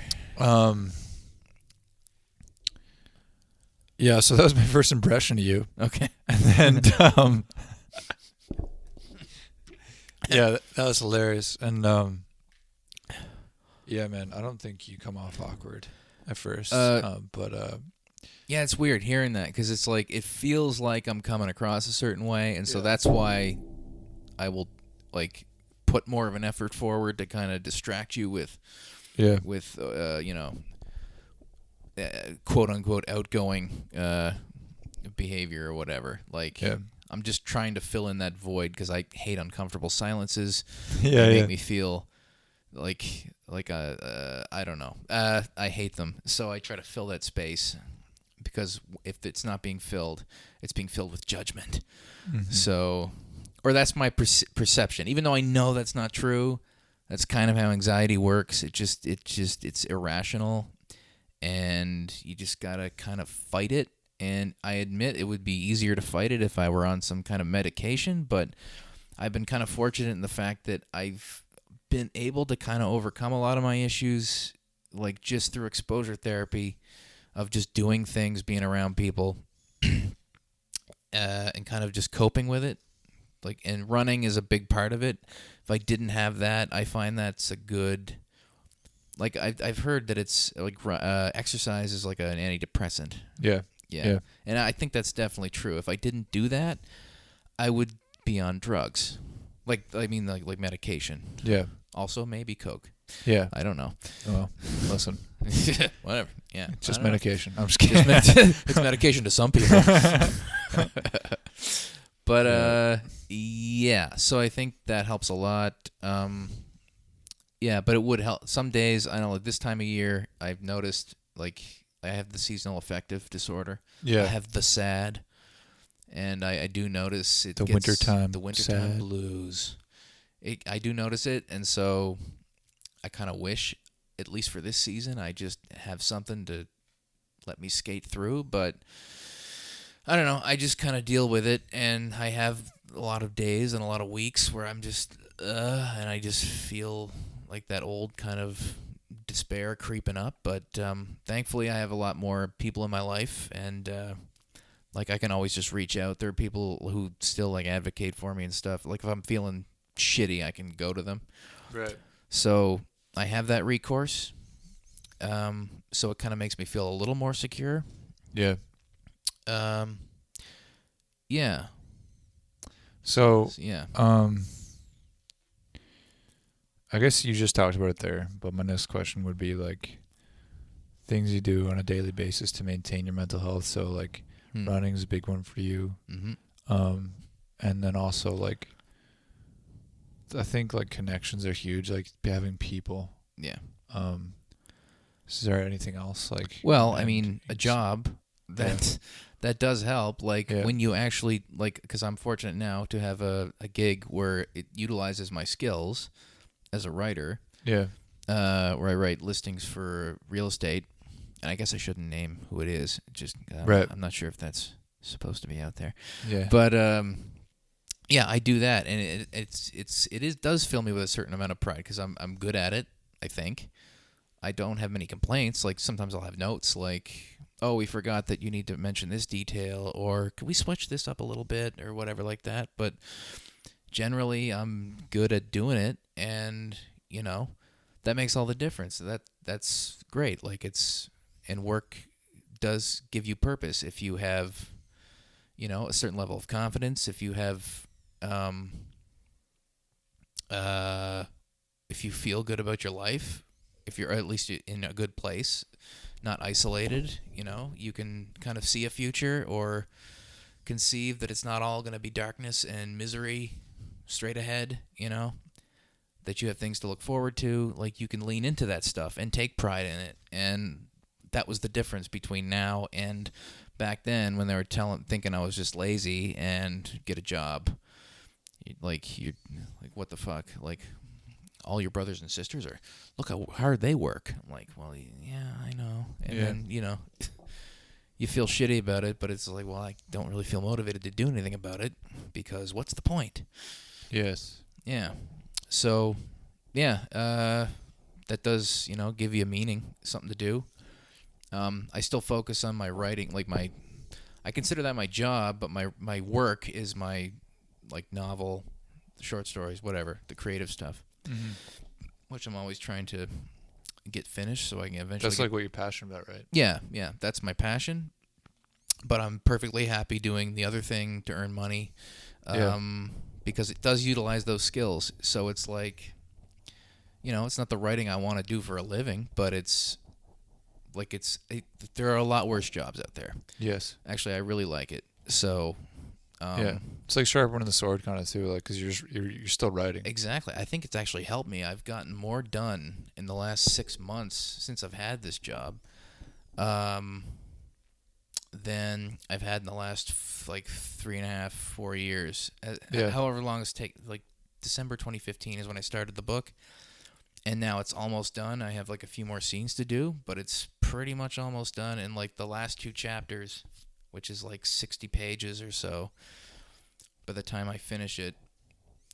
Yeah, so that was my first impression of you. Okay. And then, yeah, that was hilarious. And, yeah, man, I don't think you come off awkward at first. But yeah, it's weird hearing that because it's like, it feels like I'm coming across a certain way. And so that's why I will, like, put more of an effort forward to kind of distract you with you know, quote unquote outgoing behavior or whatever. Like, I'm just trying to fill in that void because I hate uncomfortable silences. They make me feel like I don't know. I hate them, so I try to fill that space because if it's not being filled, it's being filled with judgment. Mm-hmm. So, or that's my perception, even though I know that's not true. That's kind of how anxiety works. It's irrational. And you just gotta kind of fight it. And I admit it would be easier to fight it if I were on some kind of medication, but I've been kind of fortunate in the fact that I've been able to kind of overcome a lot of my issues, like just through exposure therapy. of just doing things, being around people, and kind of just coping with it. Like, and running is a big part of it. If I didn't have that, I find that's a good. Like, I've heard that it's like exercise is like an antidepressant. Yeah. Yeah. And I think that's definitely true. If I didn't do that, I would be on drugs. Like medication. Yeah. Also, maybe coke. Yeah. I don't know. Well, listen. Whatever. Yeah. It's just medication. I'm just kidding. It's medication to some people. But, yeah. So I think that helps a lot. Yeah, but it would help. Some days, I know, like this time of year, I've noticed, like, I have the seasonal affective disorder. Yeah. I have the SAD. And I do notice it The gets wintertime the wintertime sad. blues. I do notice it, and so I kind of wish, at least for this season, I just have something to let me skate through. But I don't know. I just kind of deal with it, and I have a lot of days and a lot of weeks where I'm just, and I just feel like that old kind of despair creeping up. But thankfully, I have a lot more people in my life, and like, I can always just reach out. There are people who still, like, advocate for me and stuff. Like, if I'm feeling shitty, I can go to them. Right. So I have that recourse. So it kind of makes me feel a little more secure. Yeah. Yeah. So, yeah. I guess you just talked about it there, but my next question would be, like, things you do on a daily basis to maintain your mental health. So, like, running is a big one for you. Mm-hmm. And then also, like, I think, like, connections are huge, like having people. Yeah. Is there anything else? Like, well, I mean, a job that does help. Like, when you actually, like, because I'm fortunate now to have a gig where it utilizes my skills as a writer. Yeah. Where I write listings for real estate. And I guess I shouldn't name who it is. Just right. I'm not sure if that's supposed to be out there. Yeah. But yeah, I do that, and it does fill me with a certain amount of pride because I'm good at it. I think I don't have many complaints. Like, sometimes I'll have notes like, "Oh, we forgot that you need to mention this detail," or "Can we switch this up a little bit," or whatever like that. But generally, I'm good at doing it, and that makes all the difference. That's great. Like, and work does give you purpose if you have, a certain level of confidence. If you have, if you feel good about your life, if you're at least in a good place, not isolated, you can kind of see a future or conceive that it's not all going to be darkness and misery straight ahead, that you have things to look forward to. Like, you can lean into that stuff and take pride in it. And that was the difference between now and back then, when they were thinking I was just lazy and get a job. You're like, what the fuck? Like, all your brothers and sisters look how hard they work. I'm like, well, yeah, I know. And then, you feel shitty about it, but it's like, well, I don't really feel motivated to do anything about it because what's the point? Yes. Yeah. So, yeah, that does, give you a meaning, something to do. I still focus on my writing, like I consider that my job, but my work is my, like, novel, short stories, whatever, the creative stuff, which I'm always trying to get finished so I can eventually. That's like what you're passionate about, right? Yeah, that's my passion. But I'm perfectly happy doing the other thing to earn money, because it does utilize those skills. So it's like, it's not the writing I want to do for a living, but it's like there are a lot worse jobs out there. Yes. Actually, I really like it. So. It's like sharpening the sword kind of too, like, because you're still writing. Exactly. I think it's actually helped me. I've gotten more done in the last 6 months since I've had this job, than I've had in the last 3.5, 4 years. However long it's taken. Like, December 2015 is when I started the book, and now it's almost done. I have, like, a few more scenes to do, but it's pretty much almost done. And, like, the last 2 chapters, which is like 60 pages or so, by the time I finish it,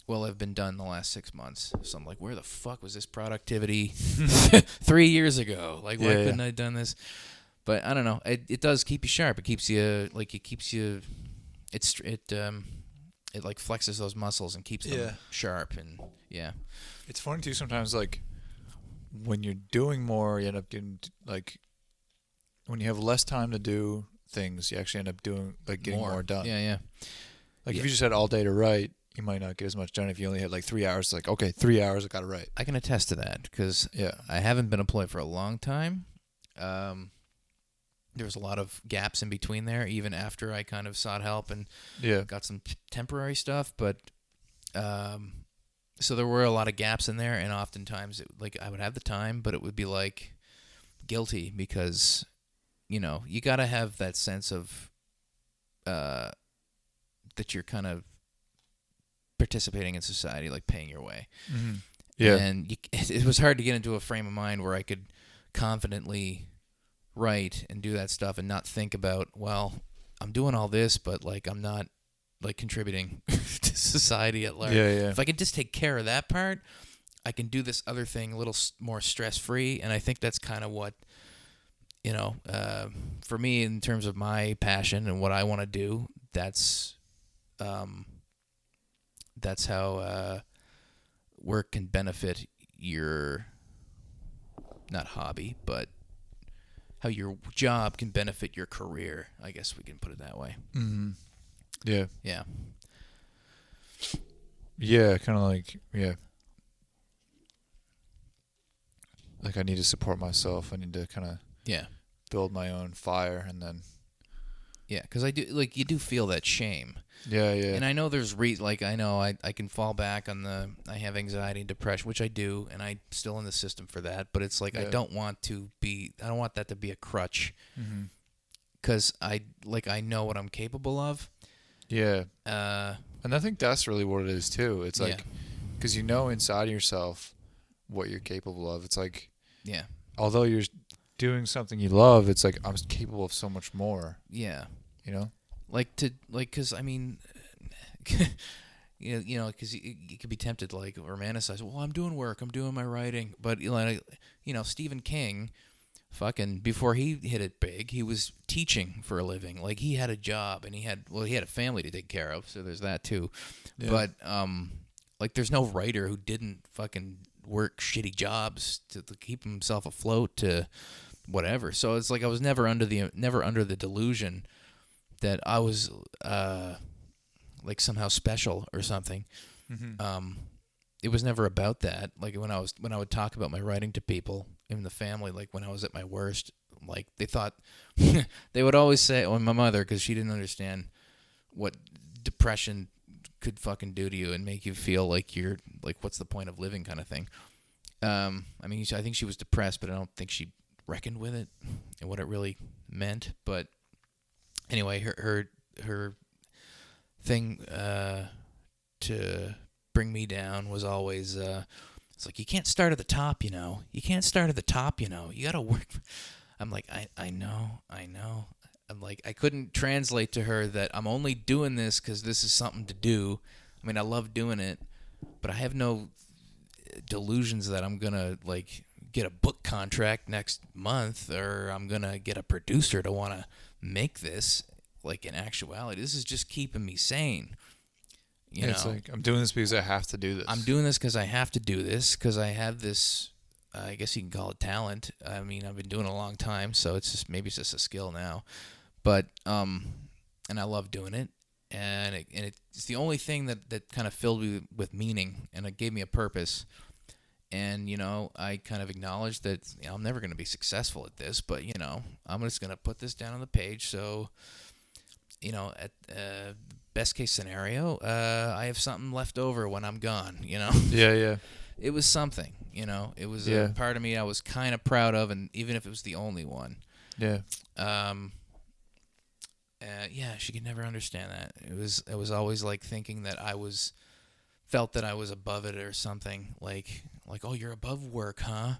will have been done the last 6 months. So I'm like, where the fuck was this productivity 3 years ago? Like, why couldn't I have done this? But I don't know. It does keep you sharp. It keeps you it like flexes those muscles and keeps them sharp. And yeah, it's funny too sometimes. Like when you're doing more, you end up getting like when you have less time to do things, you actually end up doing like getting more done. Yeah. Like if you just had all day to write, you might not get as much done. If you only had like 3 hours, it's like, okay, 3 hours, I got to write. I can attest to that because I haven't been employed for a long time. There was a lot of gaps in between there, even after I kind of sought help and got some temporary stuff. But so there were a lot of gaps in there, and oftentimes I would have the time, but it would be like guilty because, you got to have that sense of that you're kind of participating in society, like paying your way. Mm-hmm. Yeah. And it was hard to get into a frame of mind where I could confidently write and do that stuff and not think about, well, I'm doing all this, but like I'm not like contributing to society at large. Yeah. If I could just take care of that part, I can do this other thing a little more stress-free. And I think that's kind of what, for me in terms of my passion and what I want to do, that's how work can benefit your, not hobby, but how your job can benefit your career. I guess we can put it that way. Mm-hmm. Yeah. Yeah. Yeah, kind of like, like I need to support myself. I need to kind of build my own fire, and then because I do, like, you do feel that shame. Yeah. And I know there's I know I can fall back on I have anxiety and depression, which I do, and I'm still in the system for that. But it's like I don't want that to be a crutch, because I know what I'm capable of. Yeah. And I think that's really what it is too. It's like, because inside yourself what you're capable of. It's like, although you're doing something you love, it's like I'm capable of so much more. Yeah. Because I mean, because you could be tempted to like romanticize. Well, I'm doing work. I'm doing my writing. But Stephen King, fucking before he hit it big, he was teaching for a living. Like he had a job and he had a family to take care of. So there's that too. Yeah. But like there's no writer who didn't fucking work shitty jobs to keep himself afloat to whatever. So it's like I was never under the delusion that I was like somehow special or something. Mm-hmm. It was never about that. Like when I would talk about my writing to people in the family, like when I was at my worst, like they thought they would always say, my mother, because she didn't understand what depression could fucking do to you and make you feel like you're like, what's the point of living, kind of thing. I mean, I think she was depressed, but I don't think she reckoned with it and what it really meant. But anyway, her thing to bring me down was always it's like, you can't start at the top, you can't start at the top, you gotta work. I'm like, I know. I'm like, I couldn't translate to her that I'm only doing this because this is something to do. I mean, I love doing it, but I have no delusions that I'm gonna like get a book contract next month, or I'm gonna get a producer to want to make this. Like, in actuality, this is just keeping me sane. It's like, I'm doing this because I have to do this. I'm doing this because I have to do this, because I have this, I guess you can call it talent. I mean, I've been doing it a long time, so maybe it's just a skill now. But, and I love doing it. And it's the only thing that kind of filled me with meaning, and it gave me a purpose. And, I kind of acknowledged that I'm never going to be successful at this, but, I'm just going to put this down on the page. So, at best case scenario, I have something left over when I'm gone, Yeah. It was something, It was a part of me I was kind of proud of, and even if it was the only one. Yeah. She could never understand that. It was always like thinking that felt that I was above it or something. Like, oh, you're above work, huh?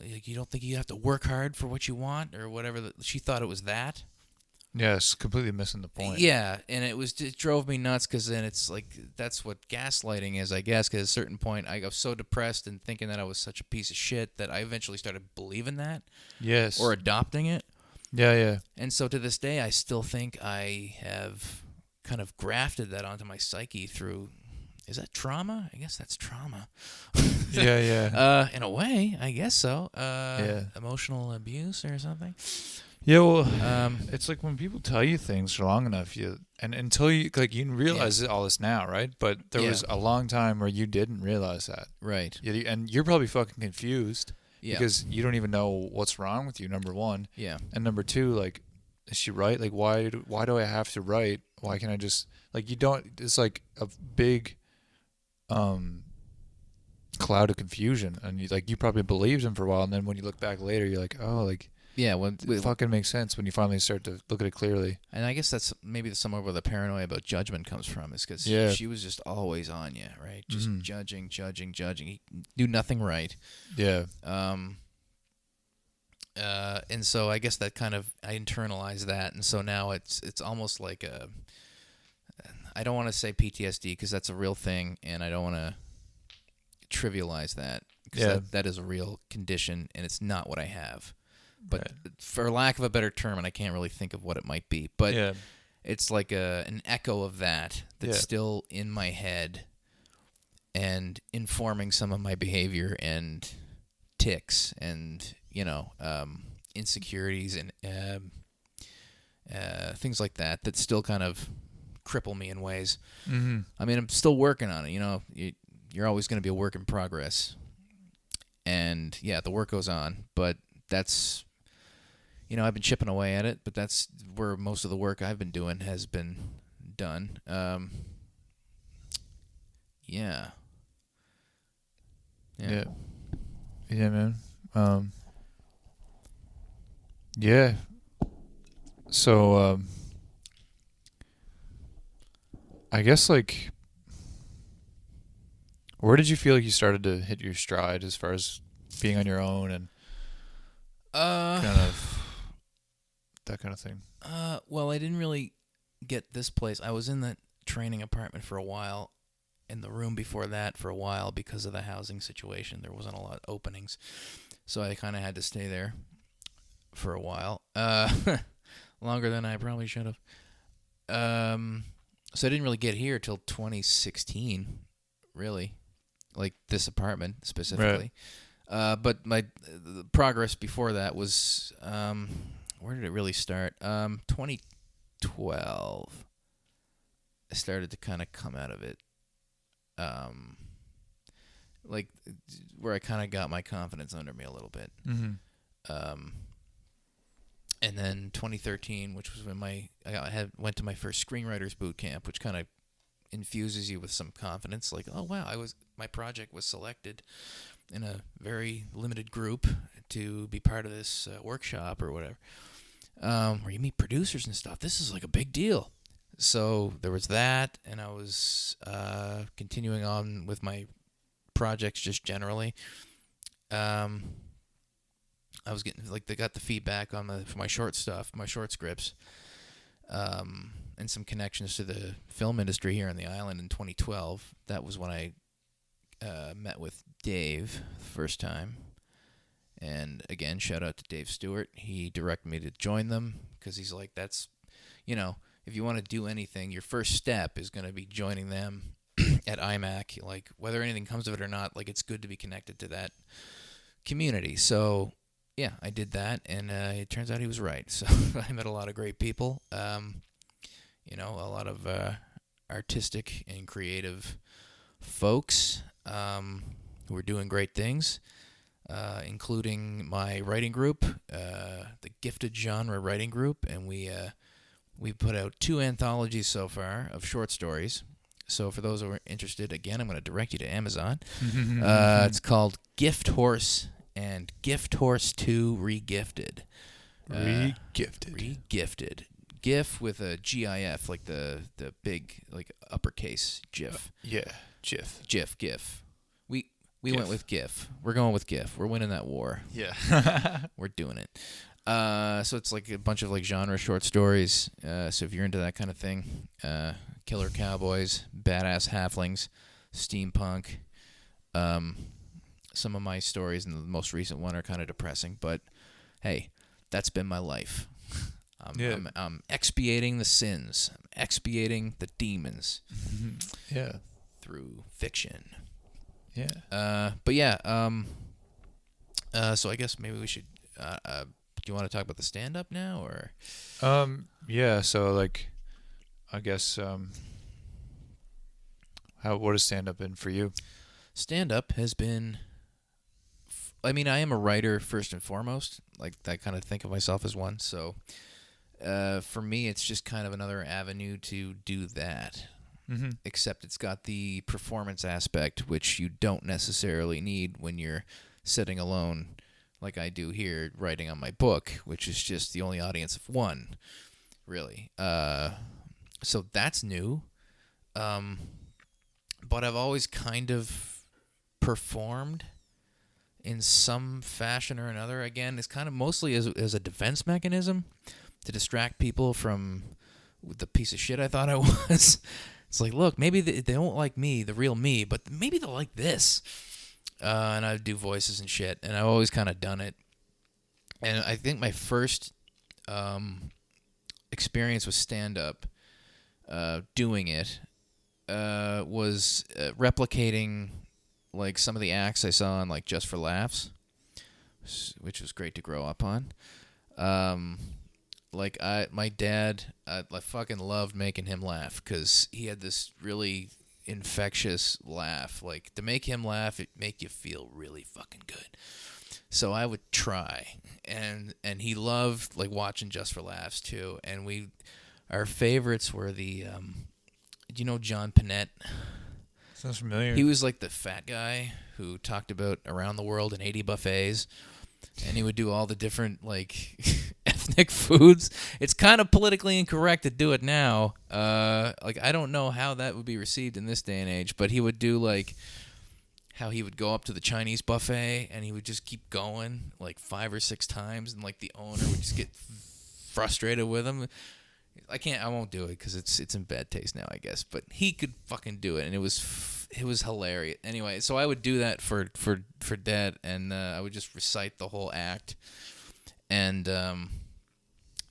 Like, you don't think you have to work hard for what you want or whatever. She thought it was that. Yes, completely missing the point. Yeah, and it drove me nuts, because then it's like, that's what gaslighting is, I guess, because at a certain point I was so depressed and thinking that I was such a piece of shit that I eventually started believing that. Yes. Or adopting it. Yeah, yeah. And so to this day, I still think I have kind of grafted that onto my psyche through. Is that trauma? I guess that's trauma. Yeah, yeah. In a way, I guess so. Yeah. Emotional abuse or something. Yeah, well, it's like when people tell you things for long enough, and until you like you realize all this now, right? But there was a long time where you didn't realize that, right? And you're probably fucking confused because you don't even know what's wrong with you. Number one, and number two, like, is she right? Like, why do I have to write? Why can't I just like you don't? It's like a big cloud of confusion, and you probably believed him for a while, and then when you look back later, you're like, oh, like. Yeah, well, it fucking makes sense when you finally start to look at it clearly. And I guess that's maybe somewhere where the paranoia about judgment comes from, is because she was just always on you, right? Just judging. He do nothing right. Yeah. And so I guess that kind of I internalized that, and so now it's almost like I don't want to say PTSD because that's a real thing, and I don't want to trivialize that because that is a real condition, and it's not what I have. But for lack of a better term, and I can't really think of what it might be, but it's like an echo of that's still in my head and informing some of my behavior and tics and, insecurities and things like that still kind of cripple me in ways. Mm-hmm. I mean, I'm still working on it. You're always going to be a work in progress. And, the work goes on, but that's... I've been chipping away at it, but that's where most of the work I've been doing has been done. Yeah, man. Yeah. So, I guess, like, where did you feel like you started to hit your stride as far as being on your own and kind of... that kind of thing. Well, I didn't really get this place. I was in the training apartment for a while, in the room before that for a while because of the housing situation. There wasn't a lot of openings, so I kind of had to stay there for a while, longer than I probably should have. So I didn't really get here till 2016, really, like this apartment specifically. Right. But my progress before that was... where did it really start? 2012. I started to kind of come out of it. Like, where I kind of got my confidence under me a little bit. Mm-hmm. And then 2013, which was when I went to my first screenwriters bootcamp, which kind of infuses you with some confidence. Like, oh, wow, my project was selected in a very limited group to be part of this workshop or whatever. Where you meet producers and stuff. This is like a big deal. So there was that, and I was continuing on with my projects just generally. I was getting they got the feedback for my short stuff, my short scripts, and some connections to the film industry here on the island in 2012. That was when I met with Dave the first time. And again, shout out to Dave Stewart. He directed me to join them because he's like, that's, if you want to do anything, your first step is going to be joining them at iMac. Like, whether anything comes of it or not, like, it's good to be connected to that community. So, I did that, and it turns out he was right. So I met a lot of great people, a lot of artistic and creative folks who were doing great things. Including my writing group, the Gifted Genre Writing Group, and we put out 2 anthologies so far of short stories. So for those who are interested, again, I'm going to direct you to Amazon. It's called Gift Horse and Gift Horse 2 Regifted. Regifted. GIF with a GIF, like the big, like, uppercase GIF. GIF. We went with GIF. We're going with GIF. We're winning that war. Yeah. We're doing it. So it's like a bunch of like genre short stories. So if you're into that kind of thing, killer cowboys, badass halflings, steampunk. Some of my stories and the most recent one are kind of depressing, but hey, that's been my life. I'm expiating the sins. I'm expiating the demons. Yeah. Through fiction. Yeah. But yeah. So I guess maybe we should. Do you want to talk about the stand-up now, or? Yeah. So like, I guess what has stand-up been for you? Stand-up has been. I mean, I am a writer first and foremost. Like, I kind of think of myself as one. So, for me, it's just kind of another avenue to do that. Mm-hmm. Except it's got the performance aspect, which you don't necessarily need when you're sitting alone, like I do here, writing on my book, which is just the only audience of one, really. So that's new. But I've always kind of performed in some fashion or another. Again, it's kind of mostly as a defense mechanism to distract people from the piece of shit I thought I was. It's like, look, maybe they don't like me, the real me, but maybe they'll like this. And I do voices and shit, and I've always kind of done it. And I think my first experience with stand-up, doing it, was replicating like some of the acts I saw on like Just for Laughs, which was great to grow up on. Like my dad, I fucking loved making him laugh because he had this really infectious laugh. Like, to make him laugh, it make you feel really fucking good. So I would try, and he loved like watching Just for Laughs too. And our favorites were the, do you know John Panette? Sounds familiar. He was like the fat guy who talked about around the world in 80 buffets, and he would do all the different like ethnic foods. It's kind of politically incorrect to do it now. Like, I don't know how that would be received in this day and age, but he would do like how he would go up to the Chinese buffet and he would just keep going like 5 or 6 times, and like the owner would just get frustrated with him. I won't do it because it's in bad taste now, I guess. But he could fucking do it, and it was hilarious. Anyway, so I would do that for Dad, and I would just recite the whole act. And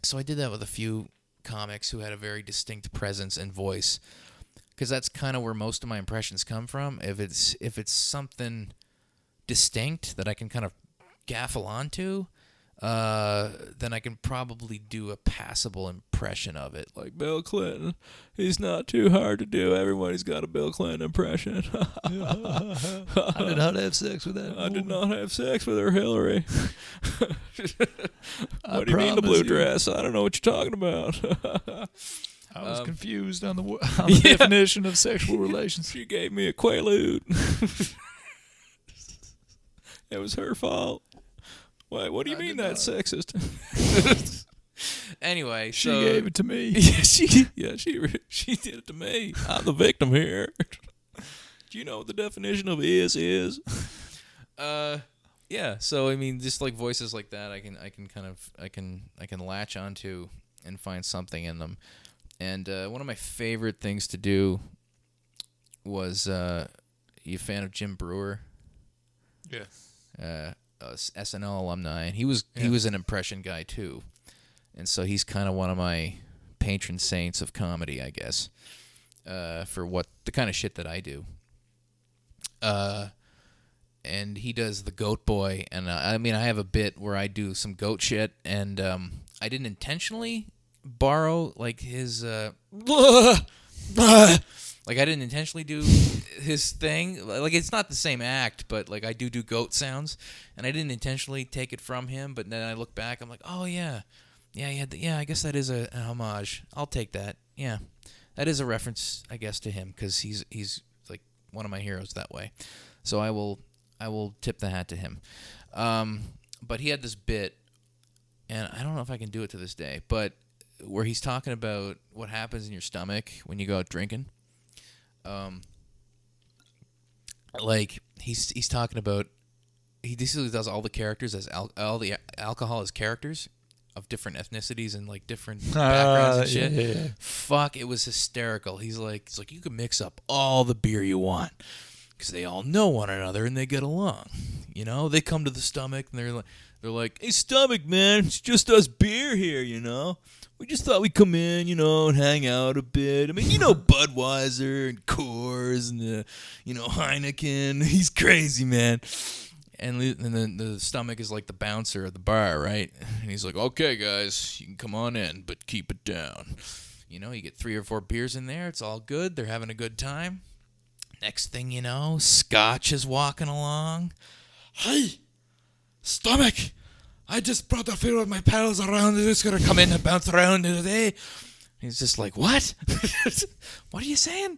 so I did that with a few comics who had a very distinct presence and voice, because that's kind of where most of my impressions come from. If it's something distinct that I can kind of gaffle onto, then I can probably do a passable impression of it. Like Bill Clinton, he's not too hard to do. Everybody's got a Bill Clinton impression. I did not have sex with that. I did not have sex with her, Hillary. What do you mean the blue dress? I don't know what you're talking about. I was confused on the definition of sexual relations. She gave me a Quaalude. It was her fault. Why? What do you mean that's sexist? Anyway, she gave it to me. She did it to me. I'm the victim here. Do you know what the definition of is? Yeah. So I mean, just like voices like that, I can latch onto and find something in them. And one of my favorite things to do was, you a fan of Jim Brewer? Yeah. SNL alumni, and he was an impression guy too, and so he's kind of one of my patron saints of comedy, I guess, for what the kind of shit that I do. And he does the Goat Boy, and I mean, I have a bit where I do some goat shit, and I didn't intentionally borrow like his like, I didn't intentionally do his thing. Like, it's not the same act, but like, I do goat sounds, and I didn't intentionally take it from him. But then I look back, I'm like, oh yeah, I guess that is a homage. I'll take that. Yeah, that is a reference, I guess, to him, because he's like one of my heroes that way. So I will tip the hat to him. But he had this bit, and I don't know if I can do it to this day, but where he's talking about what happens in your stomach when you go out drinking. Like, he's talking about, he basically does all the characters as all the alcohol as characters of different ethnicities and like different backgrounds and shit. Yeah. Fuck, it was hysterical. He's like, you can mix up all the beer you want because they all know one another and they get along. You know, they come to the stomach and they're like, hey, stomach, man, it's just us beer here, you know. we just thought we'd come in, and hang out a bit. I mean, Budweiser and Coors and, Heineken. He's crazy, man. And then the stomach is like the bouncer at the bar, right? And he's like, okay, guys, you can come on in, but keep it down. You get 3 or 4 beers in there. It's all good. They're having a good time. Next thing you know, Scotch is walking along. Hey, stomach, I just brought a few of my pals around. They're just going to come in and bounce around today. He's just like, what? What are you saying?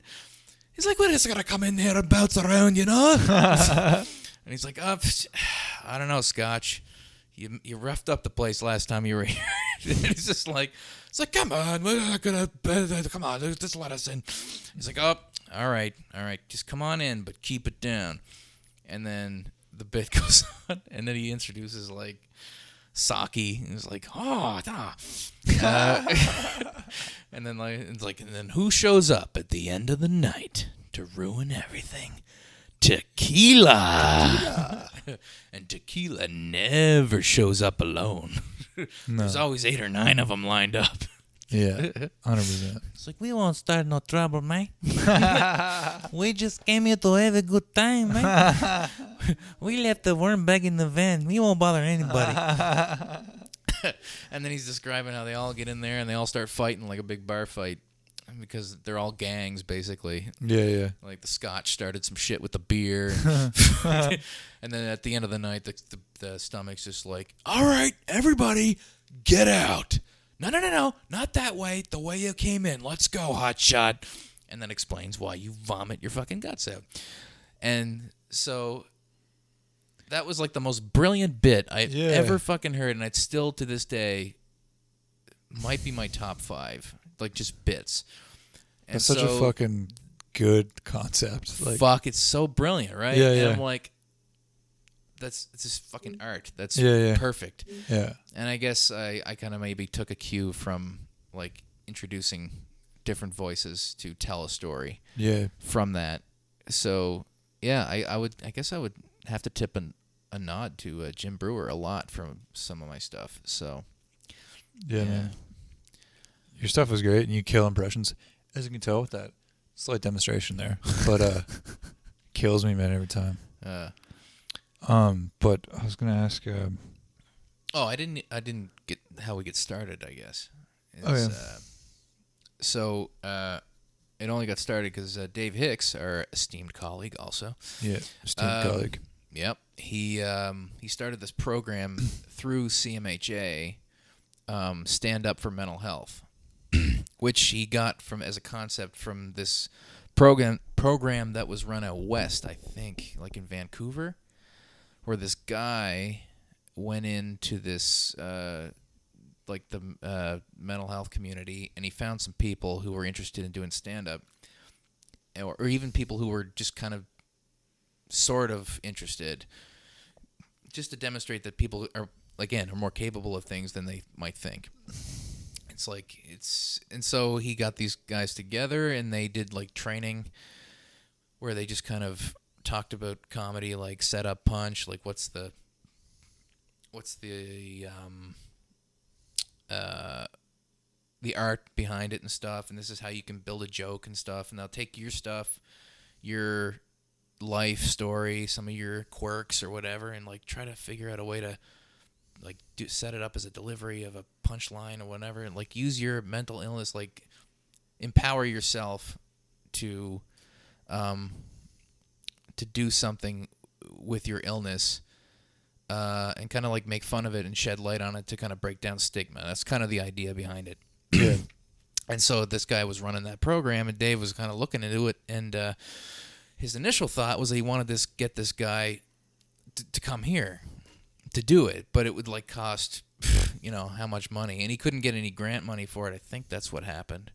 He's like, we're just going to come in here and bounce around, And he's like, I don't know, Scotch. You roughed up the place last time you were here. He's just like, come on, we're not gonna, come on, just let us in. He's like, all right, just come on in, but keep it down. And then the bit goes on, and then he introduces like sake. He's like, and then it's like, and then who shows up at the end of the night to ruin everything? Tequila. And tequila never shows up alone. No. There's always 8 or 9 of them lined up. Yeah, 100%. It's like, we won't start no trouble, man. We just came here to have a good time, man. We left the worm bag in the van. We won't bother anybody. And then he's describing how they all get in there and they all start fighting like a big bar fight. Because they're all gangs, basically. Yeah. Like the Scotch started some shit with the beer. And then at the end of the night, the stomach's just like, all right, everybody, get out. No, not that way. The way you came in. Let's go, hotshot. And then explains why you vomit your fucking guts out. And so that was like the most brilliant bit I've ever fucking heard. And it's still, to this day, might be my top 5. Like, just bits. And that's such a fucking good concept. Like, fuck, it's so brilliant, right? Yeah, and I'm like, it's just fucking art. That's perfect. Yeah. And I guess I kind of maybe took a cue from, like, introducing different voices to tell a story. Yeah. From that. So, yeah, I guess I would have to tip a nod to Jim Brewer a lot from some of my stuff. So, yeah. Man. Your stuff was great, and you kill impressions, as you can tell with that slight demonstration there. But kills me, man, every time. But I was gonna ask. I didn't get how we get started. I guess. So it only got started because Dave Hicks, our esteemed colleague, also. Yeah, esteemed colleague. Yep. He started this program through CMHA, Stand Up for Mental Health. Which he got as a concept from this program that was run out west, I think, like in Vancouver, where this guy went into this like the mental health community, and he found some people who were interested in doing stand-up, or even people who were just kind of sort of interested, just to demonstrate that people are more capable of things than they might think. And so he got these guys together, and they did like training where they just kind of talked about comedy, like set up, punch, like what's the art behind it and stuff, and this is how you can build a joke and stuff, and they'll take your stuff, your life story, some of your quirks or whatever, and like try to figure out a way to like set it up as a delivery of a punchline or whatever, and like use your mental illness, like empower yourself to do something with your illness, and kind of like make fun of it and shed light on it to kind of break down stigma. That's kind of the idea behind it. Yeah. And so this guy was running that program, and Dave was kind of looking into it, and his initial thought was that he wanted to get this guy to come here to do it, but it would like cost, how much money, and he couldn't get any grant money for it. I think that's what happened,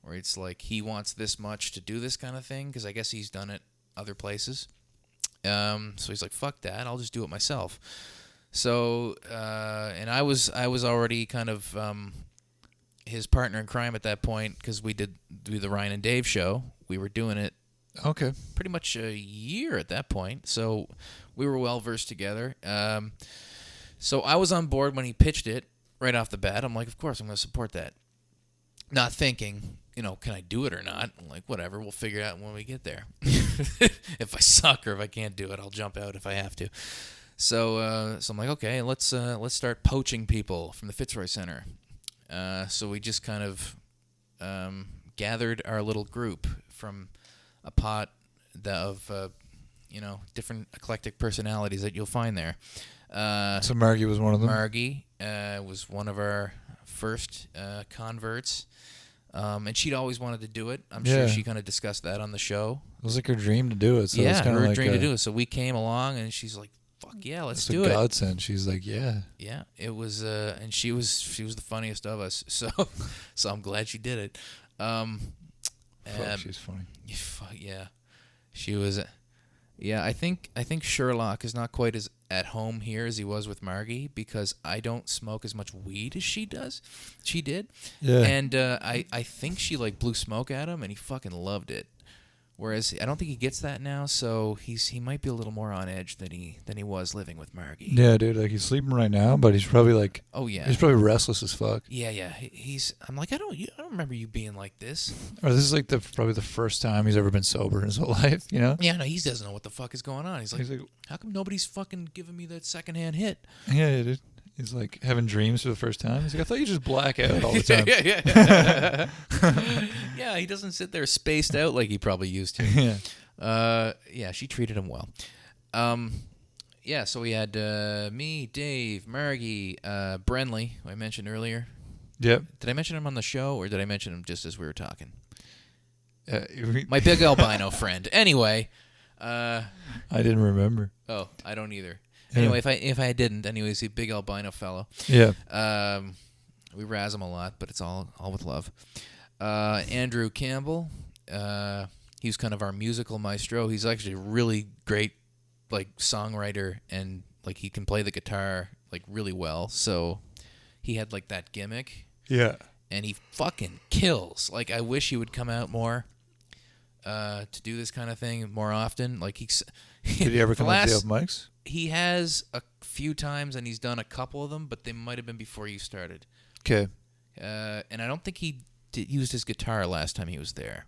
where it's like he wants this much to do this kind of thing, because I guess he's done it other places. So he's like, fuck that, I'll just do it myself. So, and I was already kind of his partner in crime at that point, because we did the Ryan and Dave show. We were doing it pretty much a year at that point, so we were well versed together. So I was on board when he pitched it, right off the bat, I'm like, of course I'm going to support that. Not thinking, can I do it or not? I'm like, whatever, we'll figure it out when we get there. If I suck or if I can't do it, I'll jump out if I have to. So I'm like, okay, let's start poaching people from the Fitzroy Centre. So we just kind of gathered our little group from a pot of different eclectic personalities that you'll find there. So Margie was one of them? Margie was one of our first converts. And she'd always wanted to do it. I'm sure she kind of discussed that on the show. It was like her dream to do it. So yeah, it was kind of her like dream to do it. So we came along, and she's like, fuck yeah, let's do it. It's a godsend. She's like, yeah. Yeah, it was, and she was the funniest of us. So I'm glad she did it. Fuck, she's funny. Yeah, she was. Yeah, I think Sherlock is not quite as at home here as he was with Margie because I don't smoke as much weed as she does. She did. Yeah. And I think she like blew smoke at him and he fucking loved it. Whereas I don't think he gets that now, so he might be a little more on edge than he was living with Margie. Yeah, dude, like he's sleeping right now, but he's probably like, oh yeah, he's probably restless as fuck. Yeah. I'm like, I don't remember you being like this. Or this is like probably the first time he's ever been sober in his whole life, Yeah, no, he doesn't know what the fuck is going on. He's like, how come nobody's fucking giving me that secondhand hit? Yeah, dude. He's like having dreams for the first time. He's like, I thought you just black out all the time. Yeah. Yeah, he doesn't sit there spaced out like he probably used to. Yeah. She treated him well. Yeah, so we had me, Dave, Margie, Brenly, who I mentioned earlier. Yep. Did I mention him on the show, or did I mention him just as we were talking? My big albino friend. Anyway. I didn't remember. Oh, I don't either. Yeah. Anyway, if I didn't, anyways, he's a big albino fellow. Yeah. We razz him a lot, but it's all with love. Andrew Campbell, he's kind of our musical maestro. He's actually a really great, like, songwriter, and like he can play the guitar like really well. So he had like that gimmick. Yeah. And he fucking kills. Like, I wish he would come out more to do this kind of thing more often. Like did he ever come out to the open mics? He has a few times, and he's done a couple of them, but they might have been before you started. Okay. And I don't think he used his guitar last time he was there.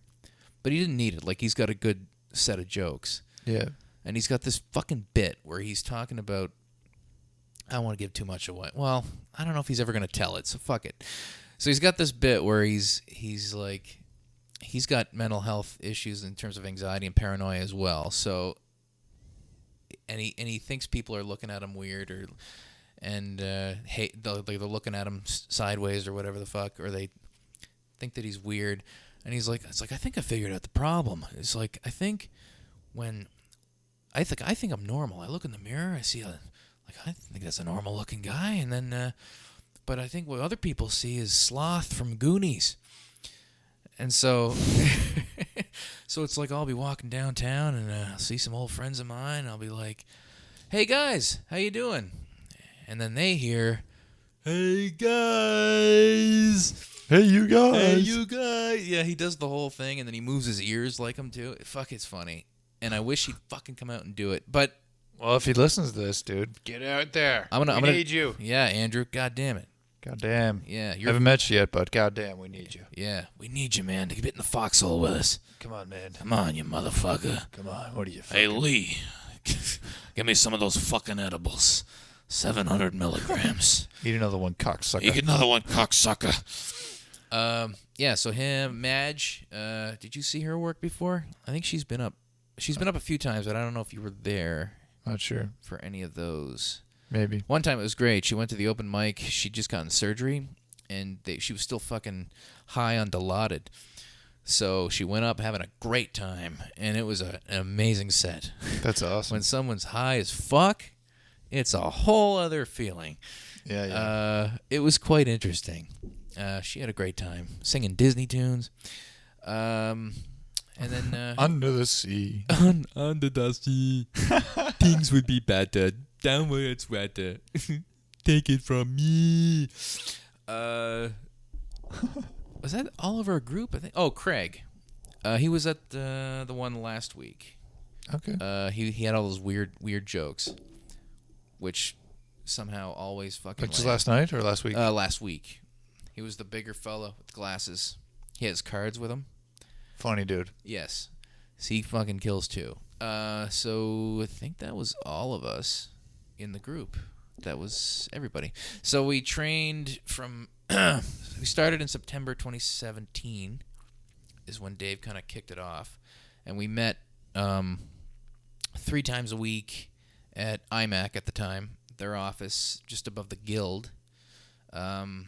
But he didn't need it. Like, he's got a good set of jokes. Yeah. And he's got this fucking bit where he's talking about... I don't want to give too much away. Well, I don't know if he's ever going to tell it, so fuck it. So he's got this bit where he's like... He's got mental health issues in terms of anxiety and paranoia as well. So... And he thinks people are looking at him weird, they're looking at him sideways or whatever the fuck, or they think that he's weird. And he's like, I think I figured out the problem. It's like, I think I'm normal. I look in the mirror, I see I think that's a normal looking guy, and then but I think what other people see is Sloth from Goonies. And so so it's like I'll be walking downtown and I'll see some old friends of mine, and I'll be like, "Hey guys, how you doing?" And then they hear, "Hey guys, hey you guys, hey you guys." Yeah, he does the whole thing, and then he moves his ears like him too. Fuck, it's funny, and I wish he'd fucking come out and do it. But well, if he listens to this, dude, get out there. I'm gonna need you. Yeah, Andrew. God damn it. God damn. Yeah, I haven't met you yet, but god damn, we need you. Yeah, we need you, man, to get in the foxhole with us. Come on, man. Come on, you motherfucker. Come on, what are you? Hey, Lee, give me some of those fucking edibles. 700 milligrams. Eat another one, cocksucker. Eat another one, cocksucker. Yeah, so him, Madge, did you see her work before? I think she's been up. She's been up a few times, but I don't know if you were there. Not sure. For any of those. Maybe. One time it was great. She went to the open mic. She'd just gotten surgery, and she was still fucking high on Dilaudid. So she went up having a great time, and it was an amazing set. That's awesome. When someone's high as fuck, it's a whole other feeling. Yeah. It was quite interesting. She had a great time singing Disney tunes. And then... under the sea. Under the sea. Things would be better. Down where it's wetter. Take it from me. Was that all of our group? I think. Oh, Craig. He was at the one last week. Okay. He had all those weird jokes, which somehow always fucking. Like just last night or last week? Last week. He was the bigger fella with glasses. He has cards with him. Funny dude. Yes. So he fucking kills too. So I think that was all of us in the group. That was everybody. So we trained from... we started in September 2017 is when Dave kind of kicked it off. And we met 3 times a week at iMac at the time, their office just above the Guild. And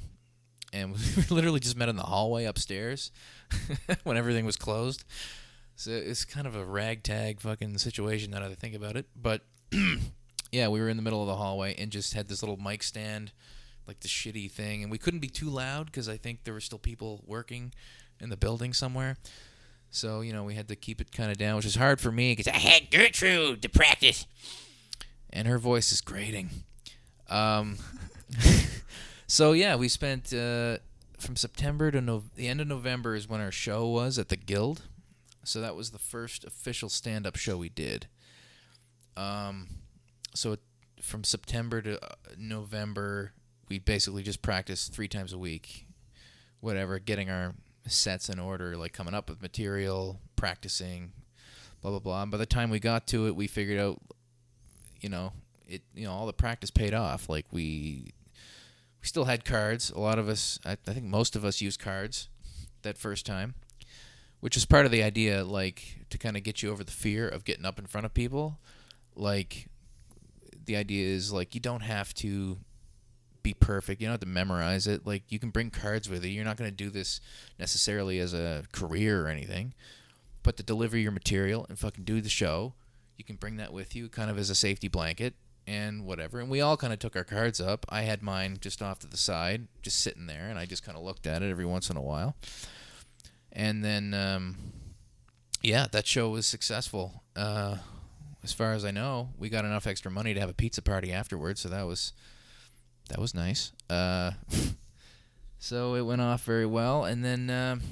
we literally just met in the hallway upstairs when everything was closed. So it's kind of a ragtag fucking situation now that I think about it. But yeah, we were in the middle of the hallway and just had this little mic stand, like the shitty thing. And we couldn't be too loud because I think there were still people working in the building somewhere. So, you know, we had to keep it kind of down, which is hard for me because I had Gertrude to practice. And her voice is grating. So, yeah, we spent from September to the end of November is when our show was at the Guild. So that was the first official stand-up show we did. So from September to November, we basically just practiced 3 times a week. Whatever, getting our sets in order, like coming up with material, practicing, blah, blah, blah. And by the time we got to it, we figured out, all the practice paid off. Like, we still had cards. A lot of us, I think most of us used cards that first time. Which is part of the idea, like, to kind of get you over the fear of getting up in front of people. Like, the idea is, like, you don't have to be perfect. You don't have to memorize it. Like, you can bring cards with you. You're not going to do this necessarily as a career or anything. But to deliver your material and fucking do the show, you can bring that with you kind of as a safety blanket and whatever. And we all kind of took our cards up. I had mine just off to the side, just sitting there, and I just kind of looked at it every once in a while. And then, that show was successful. As far as I know, we got enough extra money to have a pizza party afterwards, so that was nice. So it went off very well, and then,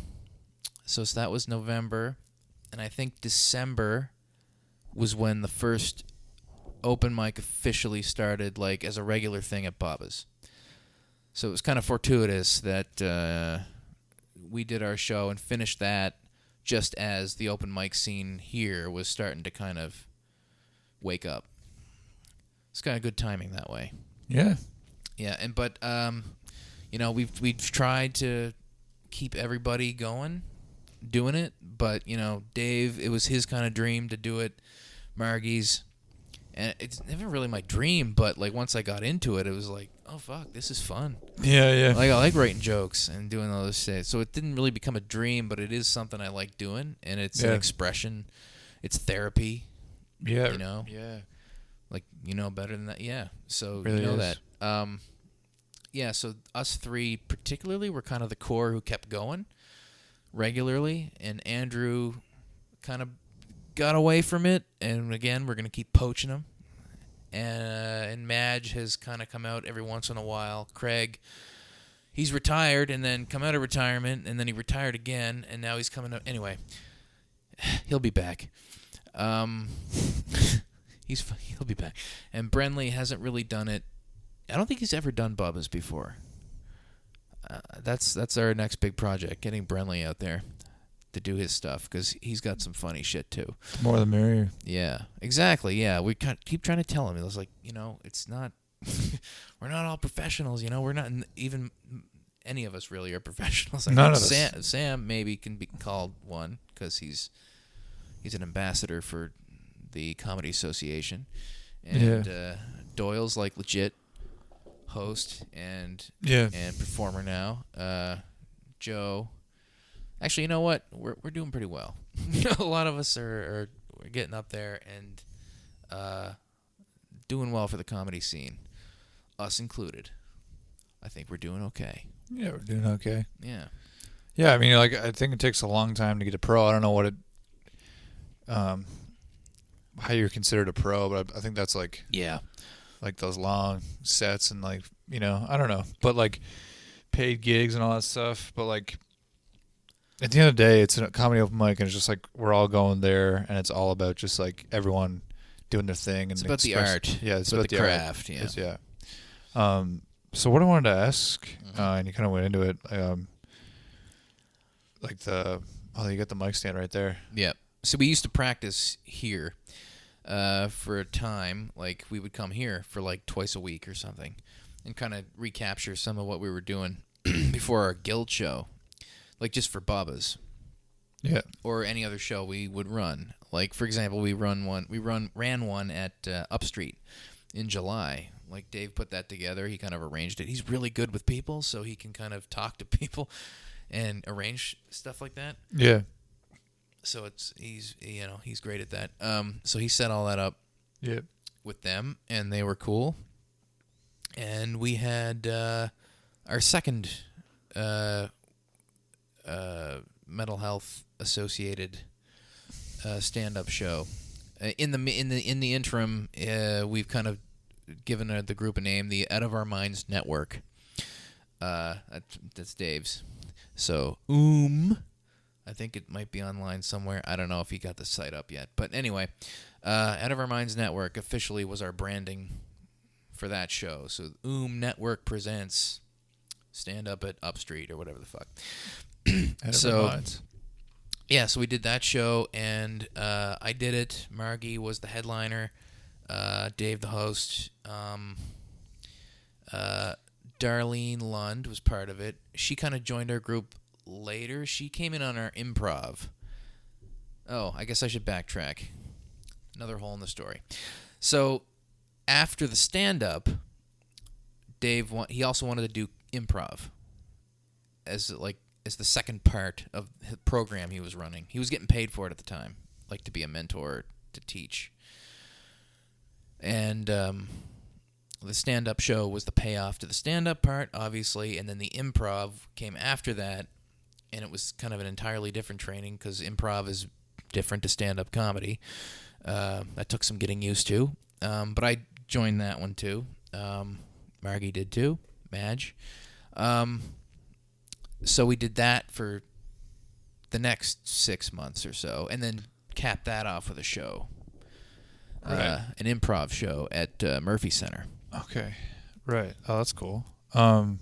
so that was November, and I think December was when the first open mic officially started, like, as a regular thing at Baba's. So it was kind of fortuitous that... we did our show and finished that just as the open mic scene here was starting to kind of wake up. It's kind of good timing that way. Yeah. Yeah, but we've tried to keep everybody going, doing it, but Dave, it was his kind of dream to do it. Margie's, and it's never really my dream, but like once I got into it, it was like, oh fuck, this is fun. Yeah. Like, I like writing jokes and doing all this shit. So it didn't really become a dream, but it is something I like doing, and it's an expression. It's therapy. Yeah. Yeah. Like, better than that. Yeah. So really that. So us 3 particularly were kind of the core who kept going regularly, and Andrew kind of got away from it, and again, we're going to keep poaching him. And Madge has kind of come out every once in a while. Craig, he's retired and then come out of retirement, and then he retired again, and now he's coming out. Anyway, he'll be back. He'll be back. And Brenly hasn't really done it. I don't think he's ever done Bubba's before. That's our next big project, getting Brenly out there to do his stuff, because he's got some funny shit too. More the merrier. Yeah, exactly. Yeah, we keep trying to tell him. It was like, it's not. We're not all professionals. We're not even any of us really are professionals. None of us. Sam maybe can be called one because he's an ambassador for the Comedy Association, and Doyle's like legit host and performer now. Joe. Actually, you know what? We're doing pretty well. A lot of us are getting up there and doing well for the comedy scene, us included. I think we're doing okay. Yeah, we're doing okay. Yeah. Yeah, I mean, like, I think it takes a long time to get a pro. I don't know what it, how you're considered a pro, but I think that's like, like those long sets and like, I don't know, but like paid gigs and all that stuff. But like, at the end of the day, it's a comedy open mic, and it's just like we're all going there, and it's all about just like everyone doing their thing. And it's about the art. Yeah, it's about the craft. Art. Yeah. So what I wanted to ask, and you kind of went into it, like you got the mic stand right there. Yeah. So we used to practice here for a time. Like, we would come here for like twice a week or something and kind of recapture some of what we were doing before our guild show, like just for Bubba's. Yeah. Or any other show we would run. Like, for example, we ran one at Upstreet in July. Like, Dave put that together. He kind of arranged it. He's really good with people, so he can kind of talk to people and arrange stuff like that. Yeah. So he's great at that. So he set all that up. Yeah. With them, and they were cool. And we had our second mental health associated stand-up show. In the interim, we've kind of given the group a name, the Out of Our Minds Network. That's Dave's. So I think it might be online somewhere. I don't know if he got the site up yet, but anyway, Out of Our Minds Network officially was our branding for that show. So Network presents Stand Up at Upstreet or whatever the fuck. Out of Our Minds. Yeah, so we did that show, and I did it. Margie was the headliner, Dave the host. Darlene Lund was part of it. She kind of joined our group later. She came in on our improv. Oh, I guess I should backtrack. Another hole in the story. So after the stand-up, Dave he also wanted to do improv as the second part of the program he was running. He was getting paid for it at the time, like to be a mentor, to teach. And the stand-up show was the payoff to the stand-up part, obviously, and then the improv came after that, and it was kind of an entirely different training because improv is different to stand-up comedy. That took some getting used to, but I joined that one too. Margie did too, Madge. So we did that for the next 6 months or so, and then capped that off with a show, right. An improv show at Murphy Center. Okay, right. Oh, that's cool. So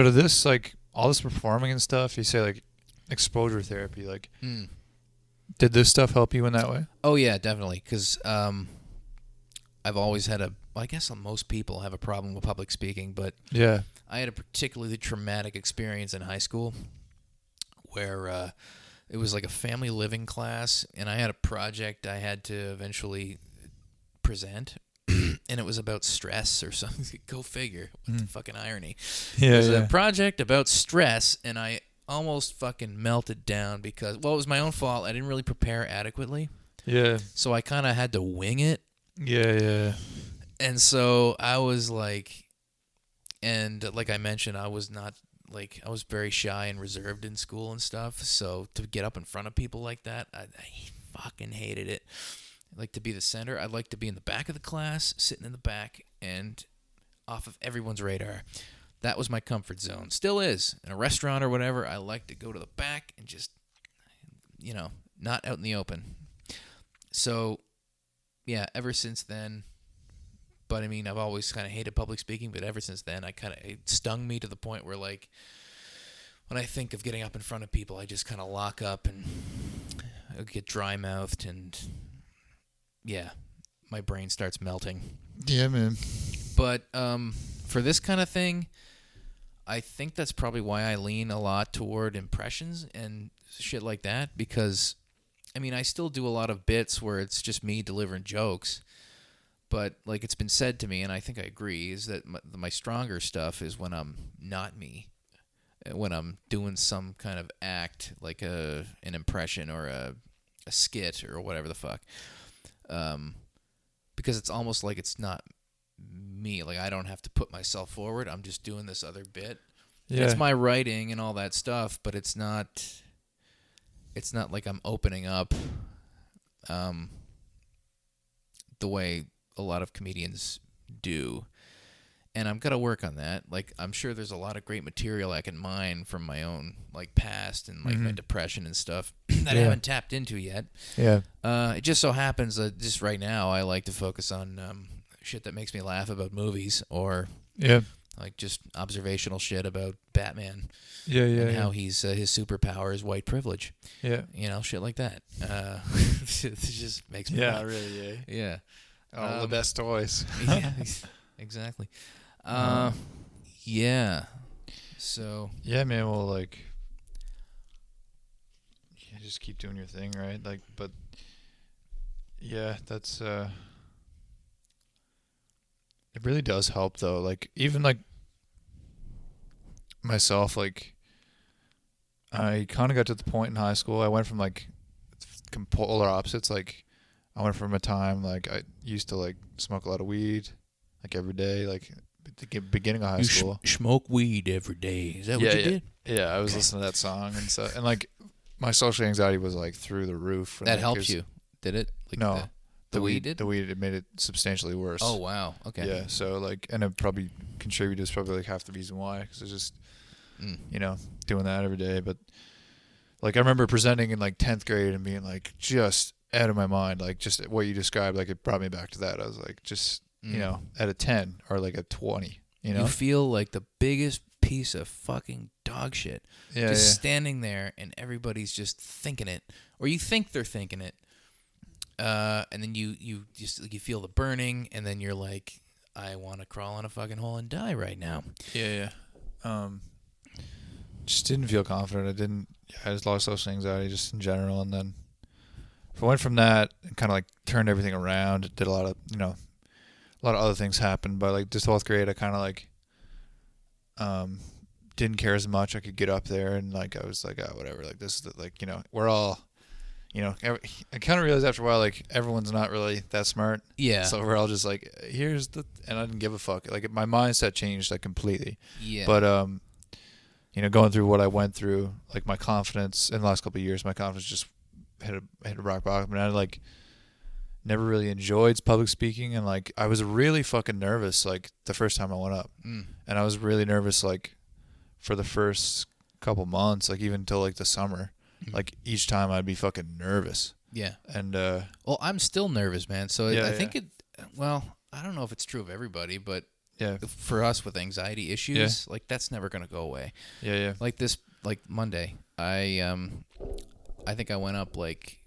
did this, like, all this performing and stuff, you say, like, exposure therapy, like, did this stuff help you in that way? Oh, yeah, definitely, because I've always had I guess most people have a problem with public speaking, but yeah, I had a particularly traumatic experience in high school where it was like a family living class, and I had a project I had to eventually present, and it was about stress or something. Go figure. What the fucking irony. Yeah, it was a project about stress, and I almost fucking melted down because, well, it was my own fault. I didn't really prepare adequately. Yeah. So I kind of had to wing it. Yeah. And so I was like, and like I mentioned, I was very shy and reserved in school and stuff. So to get up in front of people like that, I fucking hated it. I like to be the center. I'd like to be in the back of the class, sitting in the back and off of everyone's radar. That was my comfort zone. Still is. In a restaurant or whatever, I like to go to the back and just, not out in the open. So, yeah, ever since then, but I mean, I've always kind of hated public speaking, but ever since then, it stung me to the point where, like, when I think of getting up in front of people, I just kind of lock up and I get dry-mouthed and, yeah, my brain starts melting. Yeah, man. But for this kind of thing, I think that's probably why I lean a lot toward impressions and shit like that, because, I mean, I still do a lot of bits where it's just me delivering jokes, but, like, it's been said to me, and I think I agree, is that my stronger stuff is when I'm not me, when I'm doing some kind of act, like an impression or a skit or whatever the fuck, because it's almost like it's not me. Like, I don't have to put myself forward. I'm just doing this other bit. Yeah. It's my writing and all that stuff, but it's not like I'm opening up the way a lot of comedians do. And I'm going to work on that. Like, I'm sure there's a lot of great material I can mine from my own, like, past and, like, my depression and stuff that I haven't tapped into yet. Yeah. It just so happens that just right now I like to focus on shit that makes me laugh about movies, or like just observational shit about Batman. And how he's his superpower is white privilege. Yeah. You know, shit like that. It just makes me laugh. Really. Yeah. Oh, the best toys. Yeah, exactly. Yeah. So. Yeah, man. Well, like, just keep doing your thing, right? Like, but yeah, that's it really does help though. Like, even like myself, like, I kind of got to the point in high school. I went from like polar opposites. Like, I went from a time like I used to like smoke a lot of weed, like every day, like at the beginning of high school. Smoke weed every day. Is that what you did? Yeah, I was listening to that song and so, and like my social anxiety was like through the roof. That helped you, did it? Like no, the weed did. The weed, it made it substantially worse. Oh wow. Okay. Yeah. So like, and it probably contributed. Is probably like half the reason why, because it's just you know, doing that every day. But like, I remember presenting in like 10th grade and being like just out of my mind. Like, just what you described, like it brought me back to that. I was like, just you know, at a 10 or like a 20. You know, you feel like the biggest piece of fucking dog shit. Yeah. Just standing there and everybody's just thinking it, or you think they're thinking it. And then you just like, you feel the burning, and then you're like, I want to crawl in a fucking hole and die right now. Yeah. Just didn't feel confident. I just lost social anxiety just in general, and then if I went from that and kind of like turned everything around, did a lot of, you know, a lot of other things happened. But like this 12th grade, I kind of like didn't care as much. I could get up there and like I was like, oh, whatever. Like this is the, like, you know, we're all, you know, I kind of realized after a while like everyone's not really that smart. Yeah. So we're all just like, here's the, and I didn't give a fuck. Like my mindset changed like completely. Yeah. But you know, going through what I went through, like my confidence in the last couple of years, my confidence just hit a rock bottom, and I like never really enjoyed public speaking, and like I was really fucking nervous like the first time I went up, and I was really nervous like for the first couple months, like even until like the summer, like each time I'd be fucking nervous. Yeah. And well, I'm still nervous, man. So yeah, I think it. Well, I don't know if it's true of everybody, but yeah, for us with anxiety issues, like that's never gonna go away. Yeah. Like this, like Monday, I think I went up like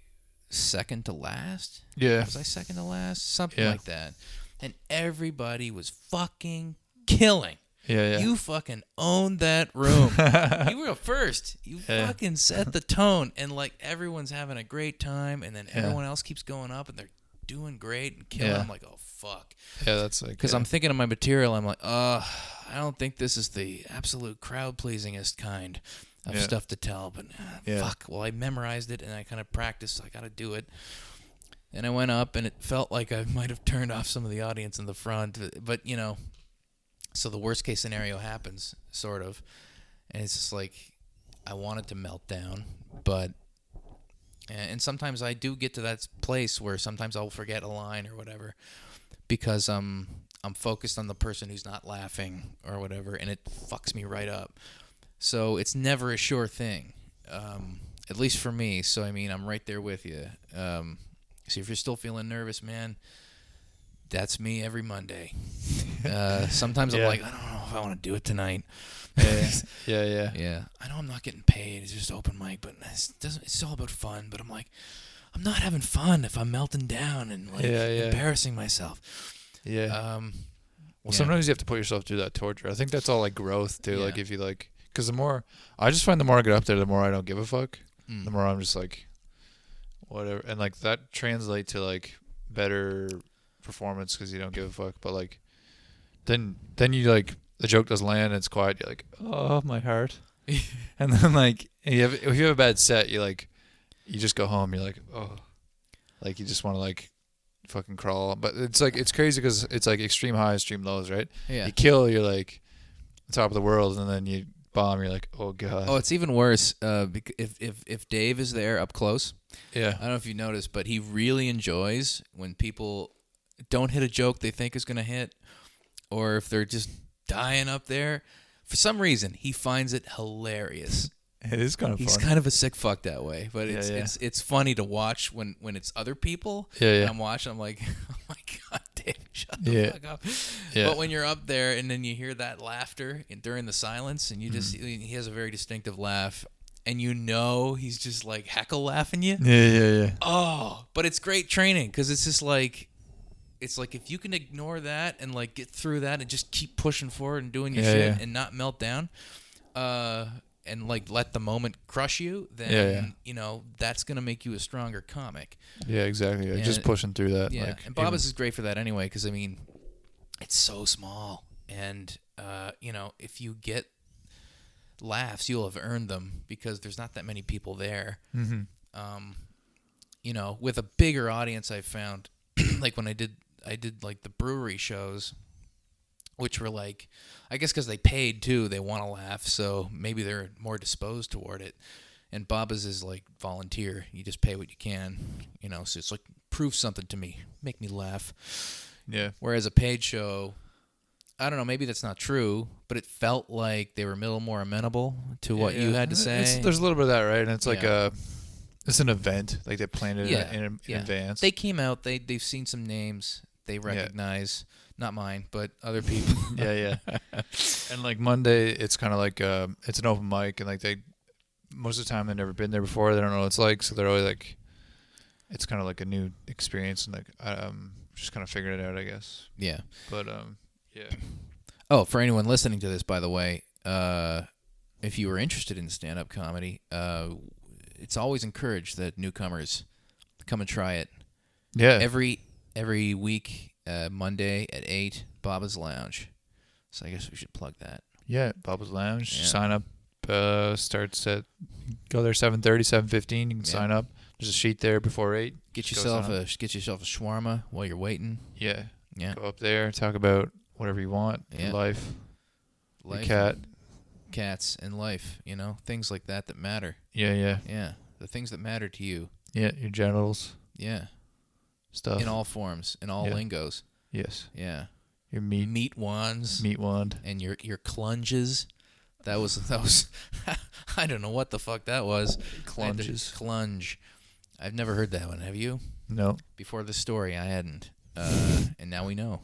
second to last. Yeah. Was I second to last? Something like that. And everybody was fucking killing. Yeah. You fucking owned that room. You were first. You fucking set the tone, and like everyone's having a great time, and then everyone else keeps going up, and they're doing great and killing. I'm like, oh fuck. Yeah, that's like because I'm thinking of my material. I'm like, I don't think this is the absolute crowd pleasingest kind of stuff to tell, but fuck. Well, I memorized it and I kind of practiced. So I got to do it. And I went up, and it felt like I might have turned off some of the audience in the front, but you know. So the worst case scenario happens, sort of, and it's just like I want it to melt down, but and sometimes I do get to that place where sometimes I'll forget a line or whatever because I'm focused on the person who's not laughing or whatever, and it fucks me right up. So it's never a sure thing, at least for me. So I mean, I'm right there with you. So if you're still feeling nervous, man. That's me every Monday. Sometimes I'm like, I don't know if I want to do it tonight. Yeah. I know I'm not getting paid. It's just open mic, but it's all about fun. But I'm like, I'm not having fun if I'm melting down and like embarrassing myself. Yeah. Well, sometimes you have to put yourself through that torture. I think that's all like growth too. Like if you like, because the more I just find the more I get up there, the more I don't give a fuck. The more I'm just like, whatever, and like that translates to like better performance because you don't give a fuck. But like then you like the joke doesn't land and it's quiet, you're like, oh my heart. And then like if you have a bad set, you like you just go home, you're like, oh, like you just want to like fucking crawl. But it's like it's crazy because it's like extreme highs, extreme lows, right? You kill, you're like on top of the world, and then you bomb, you're like, oh god. Oh, it's even worse if Dave is there up close. I don't know if you noticed, but he really enjoys when people don't hit a joke they think is going to hit, or if they're just dying up there. For some reason, he finds it hilarious. It is kind of fun. He's kind of a sick fuck that way, but it's funny to watch when it's other people. And I'm watching, I'm like, oh my god, Dave, shut the fuck up. Yeah. But when you're up there and then you hear that laughter during the silence, and you just he has a very distinctive laugh, and you know he's just like heckle laughing you. Yeah. Oh, but it's great training because it's just like. It's like if you can ignore that and like get through that and just keep pushing forward and doing your shit and not melt down, and like let the moment crush you, then you know that's gonna make you a stronger comic. Yeah, exactly. Yeah, just pushing through that. Yeah, like, and Bobbas is great for that anyway because I mean, it's so small, and you know if you get laughs, you'll have earned them because there's not that many people there. Mm-hmm. You know, with a bigger audience, I found like when I did like the brewery shows, which were like, I guess because they paid too, they want to laugh, so maybe they're more disposed toward it. And Baba's is like volunteer; you just pay what you can, you know. So it's like prove something to me, make me laugh. Yeah. Whereas a paid show, I don't know, maybe that's not true, but it felt like they were a little more amenable to what you had to say. There's a little bit of that, right? And it's like it's an event, like they planned it in advance. They came out, they've seen some names. They recognize, not mine, but other people. yeah. And like Monday, it's kind of like it's an open mic, and like they most of the time they've never been there before. They don't know what it's like, so they're always like, it's kind of like a new experience, and like just kind of figuring it out, I guess. Yeah. But yeah. Oh, for anyone listening to this, by the way, if you were interested in stand-up comedy, it's always encouraged that newcomers come and try it. Yeah. Every week, Monday at 8, Baba's Lounge. So I guess we should plug that. Yeah, Baba's Lounge. Yeah. Sign up. Starts at, go there 7:30, 7:15. You can sign up. There's a sheet there before 8. Get yourself a shawarma while you're waiting. Yeah. Yeah. Go up there, talk about whatever you want. Your life. Your cat. Cats and life, you know, things like that matter. Yeah. Yeah, the things that matter to you. Yeah, your genitals. Yeah. Stuff. In all forms, in all lingos. Yes. Yeah. Your meat wands. Meat wand. And your clunges. That was I don't know what the fuck that was. Clunges. Clunge. I've never heard that one. Have you? No. Before this story, I hadn't. And now we know.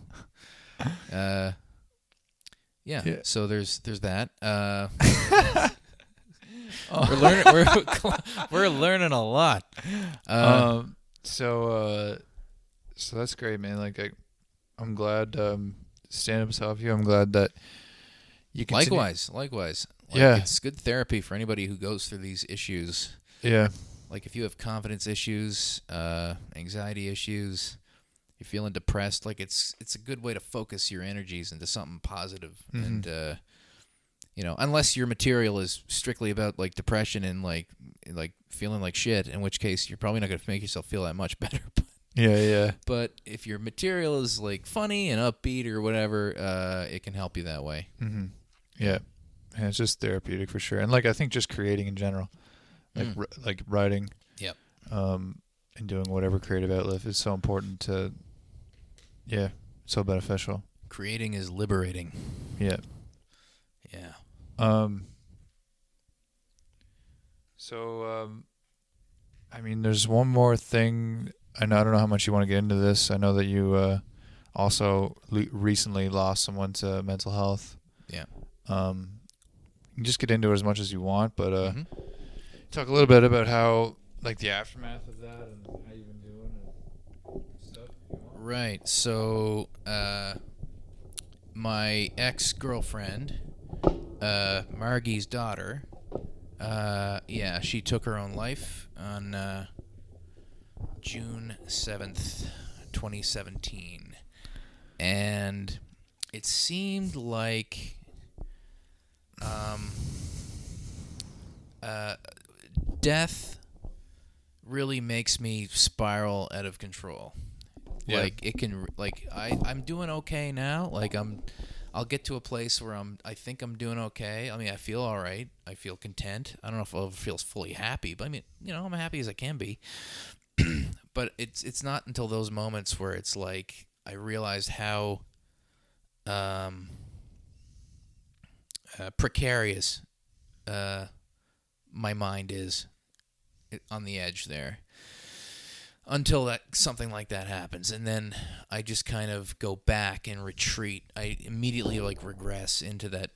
Yeah. So there's that. We're learning a lot. So that's great, man. Like I'm glad stand-up's helped you. I'm glad that you continue. Likewise. Like, it's good therapy for anybody who goes through these issues. Yeah. Like if you have confidence issues, anxiety issues, you're feeling depressed, like it's a good way to focus your energies into something positive. And you know, unless your material is strictly about like depression and like feeling like shit, in which case you're probably not going to make yourself feel that much better. Yeah. But if your material is like funny and upbeat or whatever, it can help you that way. Mm-hmm. Yeah. And it's just therapeutic for sure. And like I think just creating in general, like like writing, and doing whatever creative outlet is so important to. Yeah, so beneficial. Creating is liberating. Yeah. Yeah. So I mean, there's one more thing. I don't know how much you want to get into this. I know that you also recently lost someone to mental health. Yeah. You can just get into it as much as you want, but talk a little bit about how, like, the aftermath of that and how you've been doing and stuff. Right. So, my ex-girlfriend, Margie's daughter, she took her own life on June 7th, 2017. And it seemed like death really makes me spiral out of control. Yeah. Like it can, like I'm doing okay now. Like I'll get to a place where I think I'm doing okay. I mean, I feel all right. I feel content. I don't know if I'll ever feel fully happy, but I mean, you know, I'm happy as I can be. But it's not until those moments where it's like I realized how precarious my mind is on the edge there. until something like that happens, and then I just kind of go back and retreat. I immediately like regress into that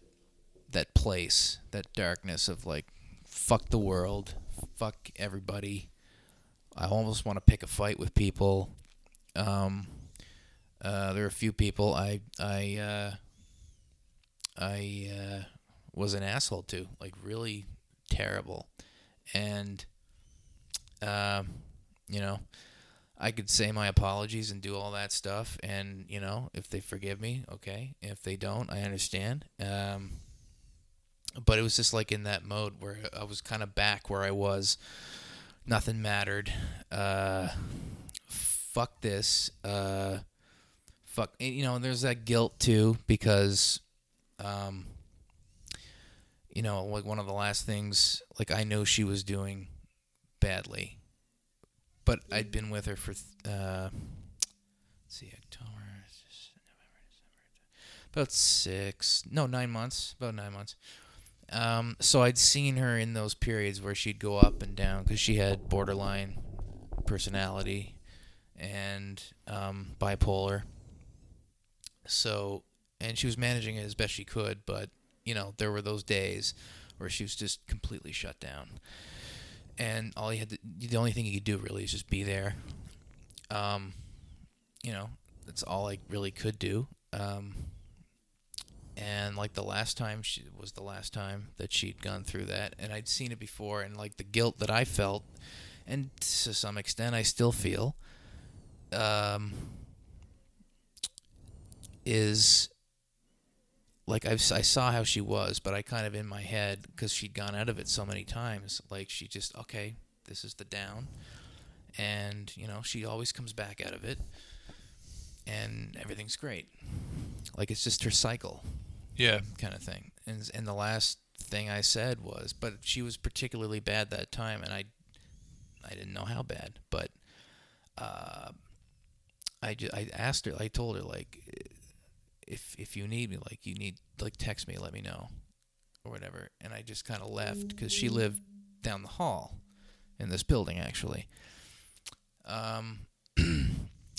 place, that darkness of like, fuck the world, fuck everybody. I almost want to pick a fight with people. There are a few people I was an asshole to, like really terrible, and you know, I could say my apologies and do all that stuff, and you know, if they forgive me, okay. If they don't, I understand. But it was just like in that mode where I was kind of back where I was. Nothing mattered. Fuck this. Fuck. You know, and there's that guilt too, because, you know, like one of the last things, like I know she was doing badly, but I'd been with her for, let's see, October, November, December, about 9 months, about 9 months. So I'd seen her in those periods where she'd go up and down because she had borderline personality and bipolar. So, and she was managing it as best she could, but, you know, there were those days where she was just completely shut down. And the only thing you could do really is just be there. You know, that's all I really could do. And like the last time was the last time that she'd gone through that, and I'd seen it before, and like the guilt that I felt, and to some extent I still feel, is like I saw how she was, but I kind of in my head, because she'd gone out of it so many times, like she just, okay, this is the down, and you know, she always comes back out of it, and everything's great. Like it's just her cycle. Yeah. Kind of thing. And the last thing I said was, but she was particularly bad that time, and I didn't know how bad, but I asked her, I told her, like, if you need me, like, you need, like, text me, let me know, or whatever. And I just kind of left, because she lived down the hall in this building, actually.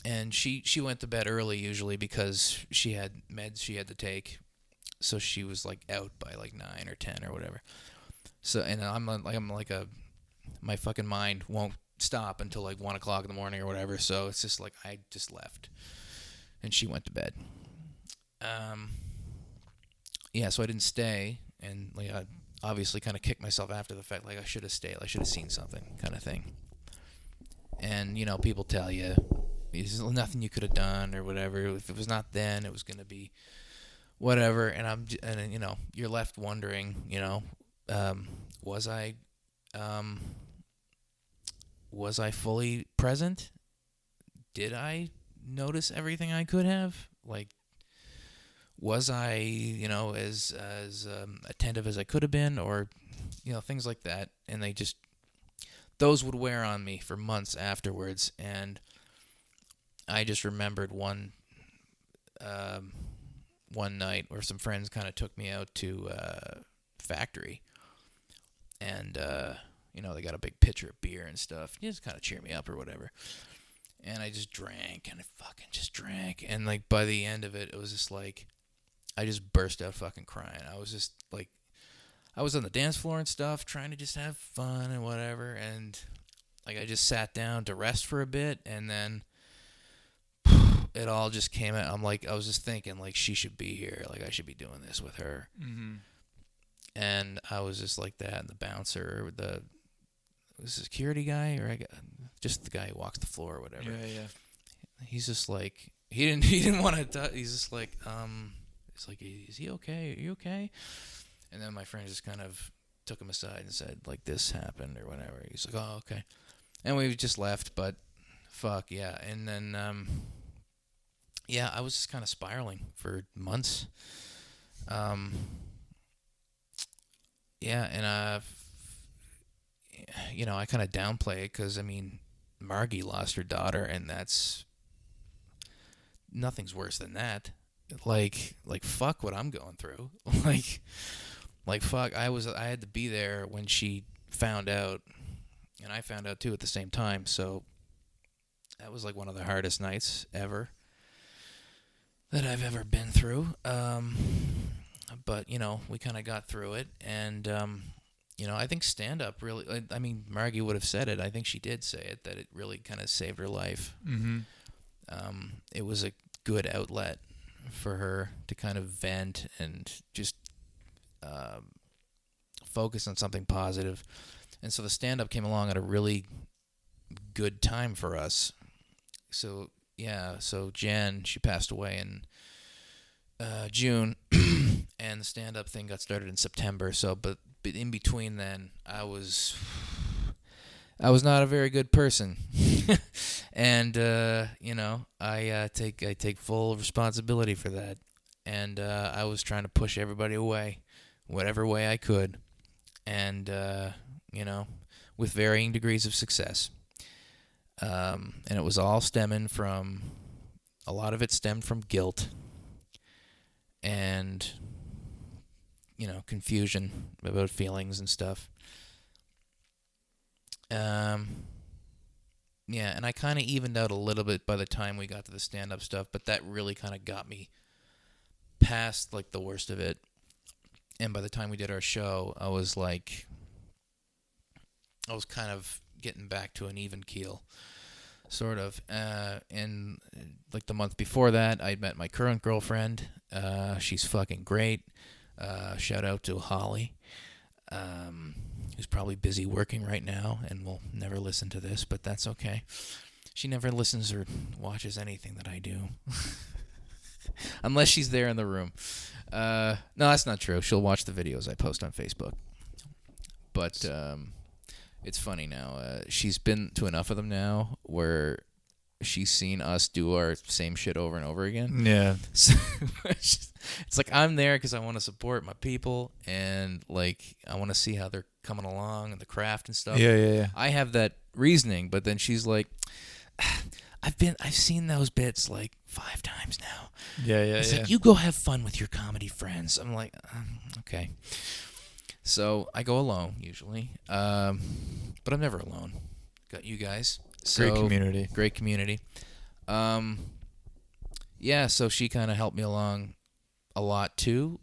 And she went to bed early usually because she had meds she had to take, so she was like out by like 9 or 10 or whatever. So, and my fucking mind won't stop until like 1 o'clock in the morning or whatever. So it's just like I just left, and she went to bed. Yeah, so I didn't stay, and like I obviously kind of kicked myself after the fact, like I should have stayed, I should have seen something, kind of thing. And you know, people tell you, there's nothing you could have done or whatever. If it was not then, it was going to be whatever. And you know, you're left wondering, you know, was I fully present? Did I notice everything I could have? Like, was I, you know, as attentive as I could have been, or, you know, things like that. And those would wear on me for months afterwards. And I just remembered one night where some friends kind of took me out to factory, and you know, they got a big pitcher of beer and stuff, just kind of cheer me up or whatever. And I just drank, and I fucking just drank, and like by the end of it, it was just like I just burst out fucking crying. I was just like, I was on the dance floor and stuff, trying to just have fun and whatever, and like I just sat down to rest for a bit, and then it all just came out. I was just thinking, like, she should be here. Like, I should be doing this with her. Mm-hmm. And I was just like that. And the bouncer, the security guy, or just the guy who walks the floor or whatever. Yeah. He's just like, he didn't want to. He's just like, he's like, is he okay? Are you okay? And then my friend just kind of took him aside and said, like, this happened or whatever. He's like, oh, okay. And we just left. But fuck yeah. And then yeah, I was just kind of spiraling for months. Yeah, and you know, I kind of downplay it because, I mean, Margie lost her daughter, and nothing's worse than that. Like fuck what I'm going through. like fuck, I had to be there when she found out, and I found out too at the same time. So That was like one of the hardest nights ever that I've ever been through. But, you know, we kind of got through it. And, you know, I think stand-up really, I mean, Margie would have said it. I think she did say it, that it really kind of saved her life. Mm-hmm. It was a good outlet for her to kind of vent and just focus on something positive. And so the stand-up came along at a really good time for us. So, yeah, so Jan, she passed away in June, and the stand-up thing got started in September. So, but in between then, I was not a very good person, and you know, I take full responsibility for that. And I was trying to push everybody away, whatever way I could, and you know, with varying degrees of success. And it was all stemming from, a lot of it stemmed from guilt and, you know, confusion about feelings and stuff. Yeah, and I kind of evened out a little bit by the time we got to the stand-up stuff, but that really kind of got me past, like, the worst of it. And by the time we did our show, I was kind of getting back to an even keel, sort of. And like the month before that, I'd met my current girlfriend. She's fucking great. Shout out to Holly, who's probably busy working right now and will never listen to this, but that's okay. She never listens or watches anything that I do. Unless she's there in the room. No, that's not true. She'll watch the videos I post on Facebook. But it's funny now. She's been to enough of them now where she's seen us do our same shit over and over again. Yeah. So it's like I'm there because I want to support my people and like I want to see how they're coming along and the craft and stuff. Yeah. I have that reasoning, but then she's like, I've seen those bits like 5 times now. Yeah. It's like, you go have fun with your comedy friends. I'm like, okay. So I go alone usually, but I'm never alone. Got you guys. So, Great community. Yeah, so she kind of helped me along a lot too,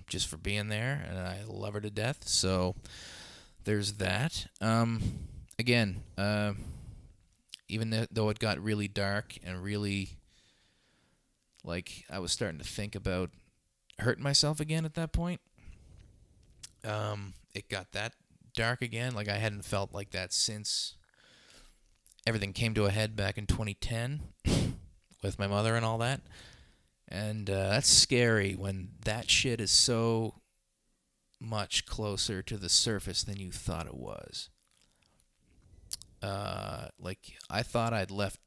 just for being there, and I love her to death. So there's that. Again, even though it got really dark and really, like, I was starting to think about hurting myself again at that point. It got that dark again. Like, I hadn't felt like that since everything came to a head back in 2010 with my mother and all that. And that's scary when that shit is so much closer to the surface than you thought it was. Like, I thought I'd left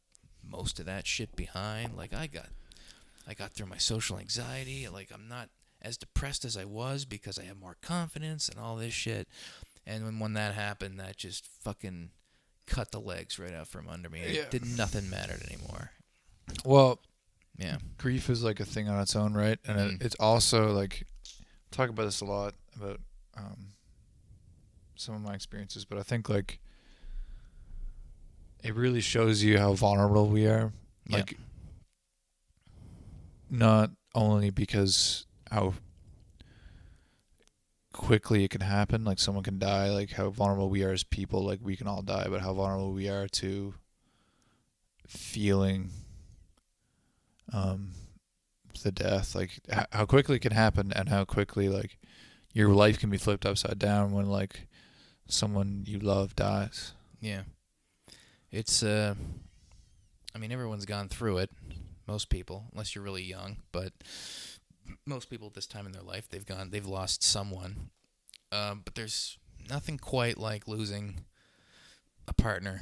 most of that shit behind. Like, I got through my social anxiety. Like, I'm not as depressed as I was because I have more confidence and all this shit. And when that happened, that just fucking cut the legs right out from under me. It did nothing mattered anymore. Well, yeah, grief is like a thing on its own, right? And it's also like, talk about this a lot about some of my experiences, but I think like it really shows you how vulnerable we are. Like, not only because how quickly it can happen, like someone can die, like how vulnerable we are as people, like we can all die, but how vulnerable we are to feeling the death, like how quickly it can happen and how quickly like your life can be flipped upside down when like someone you love dies. Yeah. It's I mean, everyone's gone through it. Most people, unless you're really young, but most people at this time in their life, they've lost someone. But there's nothing quite like losing a partner,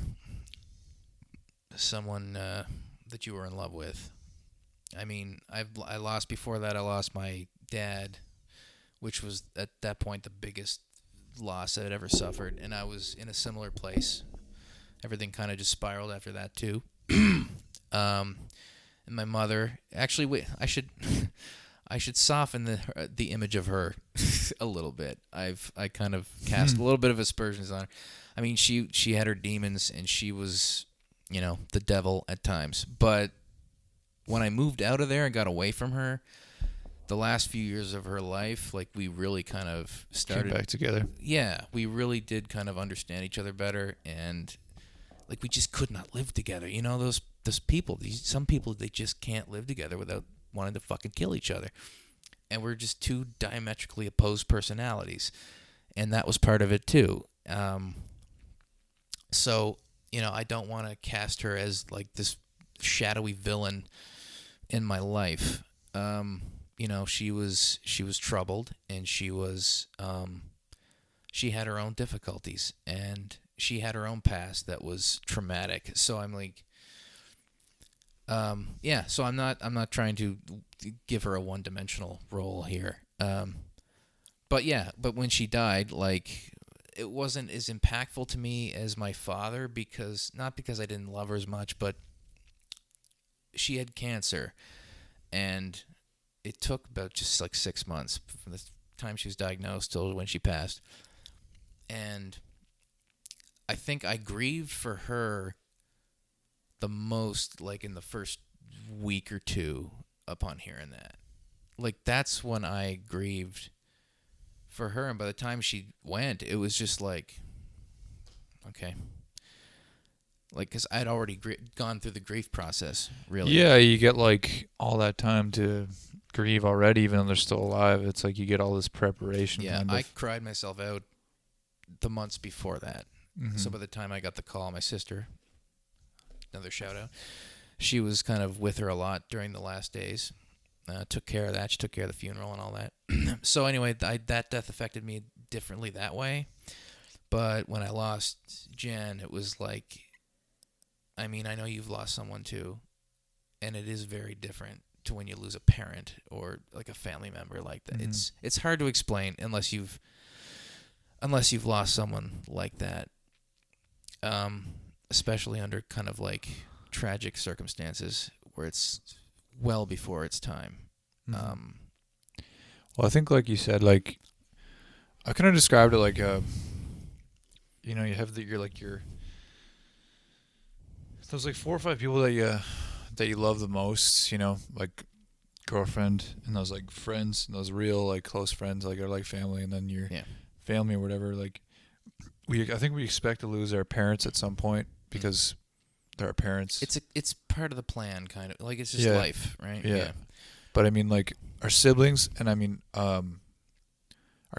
someone that you were in love with. I mean, I lost before that. I lost my dad, which was at that point the biggest loss I'd ever suffered, and I was in a similar place. Everything kind of just spiraled after that too. And my mother, actually, wait, I should soften the image of her a little bit. I kind of cast a little bit of aspersions on her. I mean, she had her demons, and she was the devil at times. But when I moved out of there and got away from her, the last few years of her life, like, we really kind of started Came back together. Yeah, we really did kind of understand each other better, and like, we just could not live together. Those people, some people, they just can't live together without wanting to fucking kill each other. And we're just two diametrically opposed personalities, and that was part of it too. So, I don't want to cast her as like this shadowy villain in my life. She was troubled, and she had her own difficulties, and she had her own past that was traumatic. So I'm like, so I'm not trying to give her a one-dimensional role here. But when she died, like, it wasn't as impactful to me as my father, not because I didn't love her as much, but she had cancer, and it took about just like 6 months from the time she was diagnosed till when she passed. And I think I grieved for her the most, like, in the first week or two upon hearing that. Like, that's when I grieved for her, and by the time she went, it was just like, okay. Like, because I'd already gone through the grief process, really. Yeah, you get, like, all that time to grieve already, even though they're still alive. It's like you get all this preparation. Yeah, I cried myself out the months before that. Mm-hmm. So by the time I got the call, my sister, another shout out, she was kind of with her a lot during the last days. Took care of that. She took care of the funeral and all that. So anyway, that death affected me differently that way. But when I lost Jen, it was like, I mean, I know you've lost someone too, and it is very different to when you lose a parent or like a family member like that. Mm-hmm. It's hard to explain unless you've lost someone like that, especially under kind of like tragic circumstances where it's well before its time. Mm-hmm. Well, I think, like you said, like, I kind of described it like, you have those like 4 or 5 people that you love the most, like girlfriend, and those like friends, and those real like close friends, like, are like family, and then your family or whatever. Like, I think we expect to lose our parents at some point because they're our parents. It's part of the plan, kind of like, it's just life, right? Yeah. But I mean, like, our siblings, and I mean, our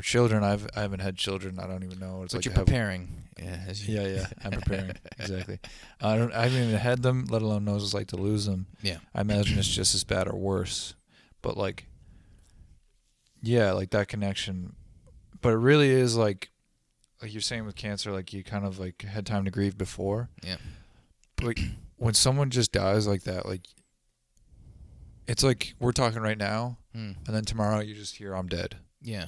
children. I haven't had children. I don't even know. But like you're preparing. Yeah. I'm preparing. Exactly. I haven't even had them, let alone know what it's like to lose them. Yeah. I imagine it's just as bad or worse. But like, yeah, like that connection. But it really is like you're saying with cancer, like, you kind of like had time to grieve before. Yeah. But when someone just dies like that, like, it's like we're talking right now, and then tomorrow you just hear I'm dead. Yeah.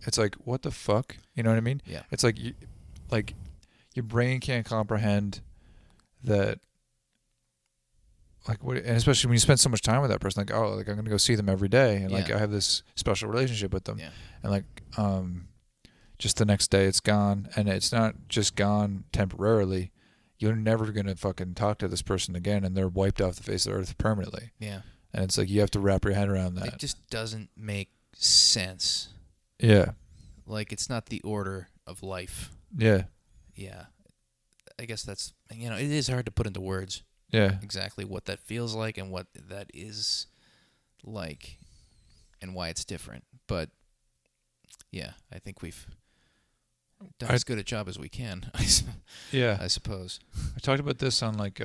It's like, what the fuck? You know what I mean? Yeah. It's like your brain can't comprehend that. Like, what? And especially when you spend so much time with that person, like, oh, like, I'm gonna go see them every day, and like, I have this special relationship with them, and like, just the next day it's gone, and it's not just gone temporarily. You're never gonna fucking talk to this person again, and they're wiped off the face of the earth permanently. Yeah. And it's like, you have to wrap your head around that. It just doesn't make sense. Yeah. Like, it's not the order of life. Yeah. Yeah. I guess that's, it is hard to put into words. Yeah. Exactly what that feels like and what that is like and why it's different. But, yeah, I think we've done as good a job as we can. I suppose. I talked about this on like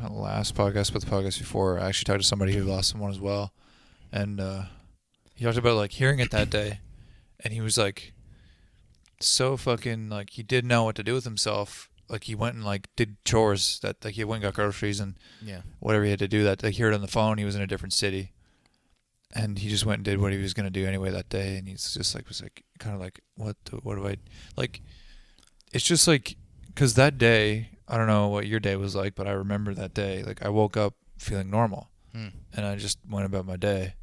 not the last podcast, but the podcast before. I actually talked to somebody who lost someone as well, and he talked about like hearing it that day, and he was like so fucking like he didn't know what to do with himself. Like, he went and like did chores that, like, he went and got groceries and whatever he had to do that. Like, he heard on the phone he was in a different city, and he just went and did what he was gonna do anyway that day. And he's just like was like kind of like what do I like? It's just like, because that day, I don't know what your day was like, but I remember that day. Like, I woke up feeling normal, and I just went about my day,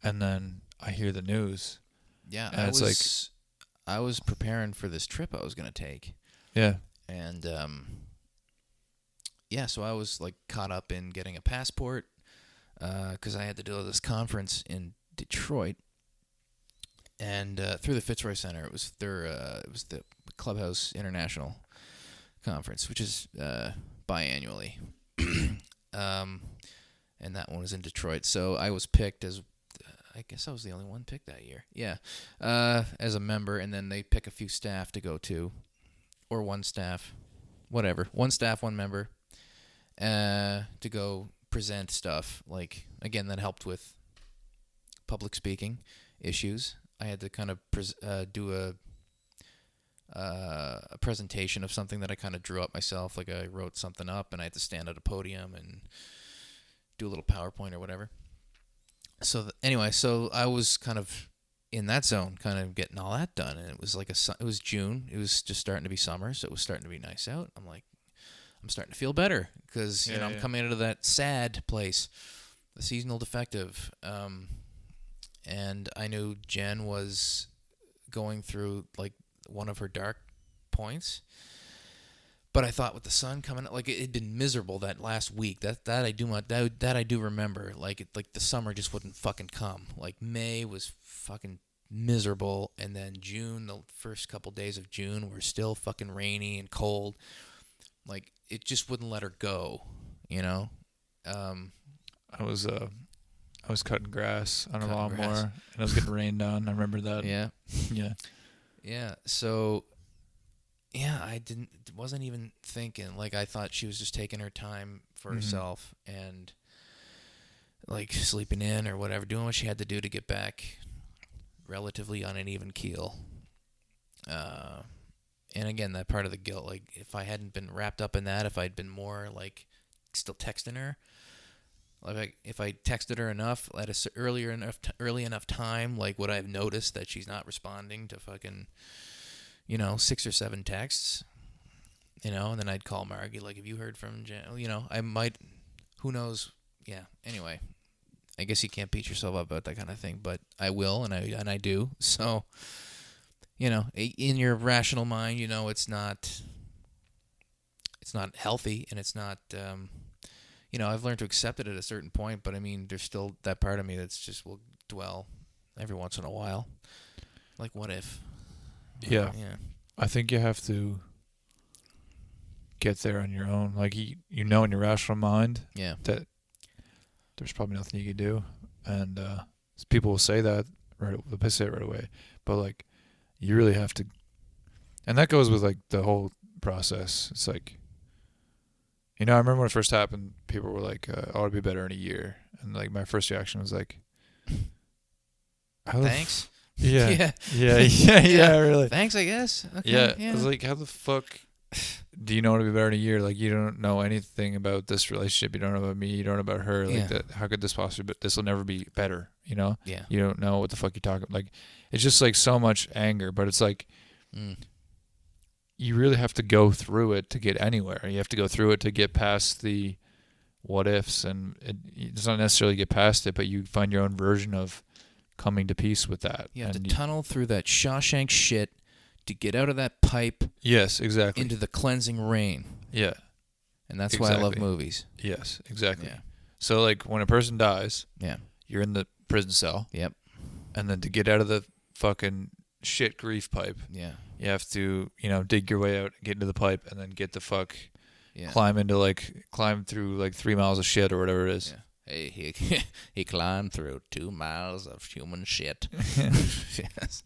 and then I hear the news. Yeah, and I was preparing for this trip I was gonna take. Yeah. And yeah, so I was like caught up in getting a passport because I had to do this conference in Detroit, and through the Fitzroy Centre. It was the Clubhouse International Conference, which is biannually, and that one was in Detroit. So I was picked as, I guess I was the only one picked that year. Yeah, as a member, and then they pick a few staff to go to, or one staff, whatever, one staff, one member, to go present stuff. Like, again, that helped with public speaking issues. I had to kind of do a presentation of something that I kind of drew up myself. Like, I wrote something up, and I had to stand at a podium and do a little PowerPoint or whatever. So anyway, so I was kind of in that zone, kind of getting all that done, and it was like it was June. It was just starting to be summer, so it was starting to be nice out. I'm like, I'm starting to feel better because I'm coming out of that sad place, the seasonal defective, and I knew Jen was going through like one of her dark points. But I thought with the sun coming, like it had been miserable that last week. That I do remember. Like the summer just wouldn't fucking come. Like May was fucking miserable, and then June, the first couple days of June were still fucking rainy and cold. Like it just wouldn't let her go, you know. I was cutting grass on a lawnmower, and I was getting rained on. I remember that. Yeah. Yeah. So. Yeah, I wasn't even thinking. Like, I thought she was just taking her time for herself and, like, sleeping in or whatever, doing what she had to do to get back relatively on an even keel. And again, that part of the guilt, like, if I hadn't been wrapped up in that, if I'd been more, like, still texting her, like, if I texted her enough at a early enough time, like, would I have noticed that she's not responding to fucking, 6 or 7 texts, and then I'd call Margie, like, have you heard from Jen? I might, who knows? Yeah. Anyway, I guess you can't beat yourself up about that kind of thing, but I will, and I do. So, in your rational mind, it's not healthy, and it's not, I've learned to accept it at a certain point, but I mean, there's still that part of me that's just will dwell every once in a while. Like, what if? Yeah. I think you have to get there on your own. Like, in your rational mind that there's probably nothing you can do. And people will say that, right? They'll say it right away. But, like, you really have to. And that goes with, like, the whole process. It's like, I remember when it first happened, people were like, I ought to be better in a year. And, like, my first reaction was like, thanks. Yeah, really. Thanks, I guess. Okay, yeah. I was like, how the fuck do you know how to be better in a year? Like, you don't know anything about this relationship. You don't know about me. You don't know about her. Like, that. How could this possibly? But this will never be better. Yeah. You don't know what the fuck you're talking. Like, it's just like so much anger. But it's like, you really have to go through it to get anywhere. You have to go through it to get past the what ifs, and it's not necessarily get past it, but you find your own version of coming to peace with that. You have to tunnel through that Shawshank shit to get out of that pipe. Yes, exactly. Into the cleansing rain. Yeah. And that's why I love movies. Yes, exactly. Yeah. So, like, when a person dies, you're in the prison cell. Yep. And then to get out of the fucking shit grief pipe, you have to, dig your way out, get into the pipe, and then get the fuck, climb through, like, 3 miles of shit or whatever it is. Yeah. Hey, he climbed through 2 miles of human shit. Yes.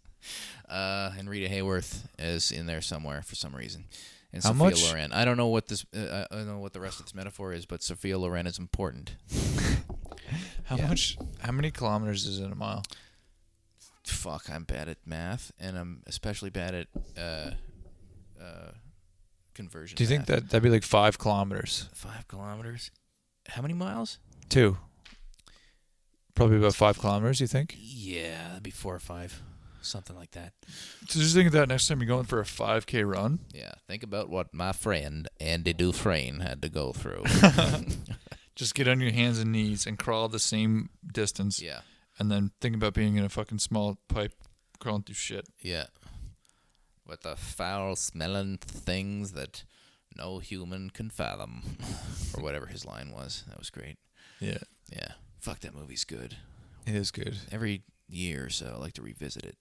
And Rita Hayworth is in there somewhere for some reason. And How Sophia much? Loren. I don't know what this. I don't know what the rest of this metaphor is, but Sophia Loren is important. How many kilometers is in a mile? Fuck, I'm bad at math, and I'm especially bad at conversion. Do you think that'd be like 5 kilometers? 5 kilometers? How many miles? 2. Probably about 5 kilometers, you think? Yeah, that'd be 4 or 5. Something like that. So just think of that next time you're going for a 5K run. Yeah, think about what my friend Andy Dufresne had to go through. Just get on your hands and knees and crawl the same distance. Yeah. And then think about being in a fucking small pipe crawling through shit. Yeah. With the foul-smelling things that no human can fathom, or whatever his line was. That was great. Yeah. Yeah. Fuck, that movie's good. It is good. Every year or so, I like to revisit it.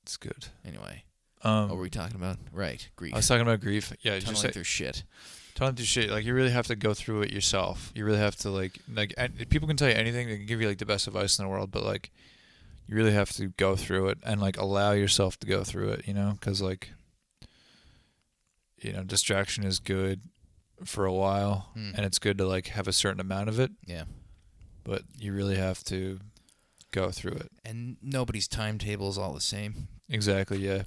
It's good. Anyway, what were we talking about? Right, grief. I was talking about grief. Yeah, Tunneling just through shit. Tunneling through shit. Like, you really have to go through it yourself. You really have to, like people can tell you anything. They can give you, like, the best advice in the world, but, like, you really have to go through it and, like, allow yourself to go through it, you know? Because, like, you know, distraction is good for a while, and it's good to, like, have a certain amount of it. Yeah. But you really have to go through it. And nobody's timetable is all the same. Exactly, yeah.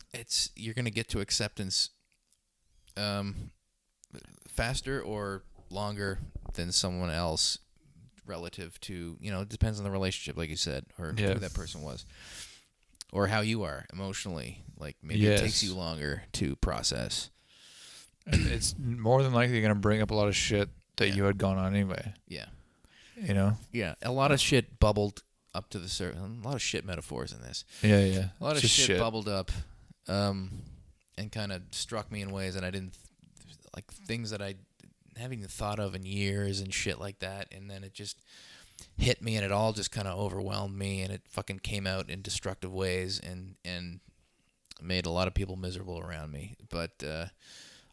You're going to get to acceptance faster or longer than someone else relative to, you know, it depends on the relationship, like you said, or who that person was. Or how you are emotionally. Like, maybe it takes you longer to process. And it's more than likely going to bring up a lot of shit that you had gone on anyway. Yeah. You know? Yeah. A lot of shit bubbled up to the surface. A lot of shit metaphors in this. Yeah, yeah. A lot of shit bubbled up and kind of struck me in ways that I didn't, like, things that I haven't even thought of in years and shit like that. And then it just hit me, and it all just kind of overwhelmed me, and it fucking came out in destructive ways and made a lot of people miserable around me. But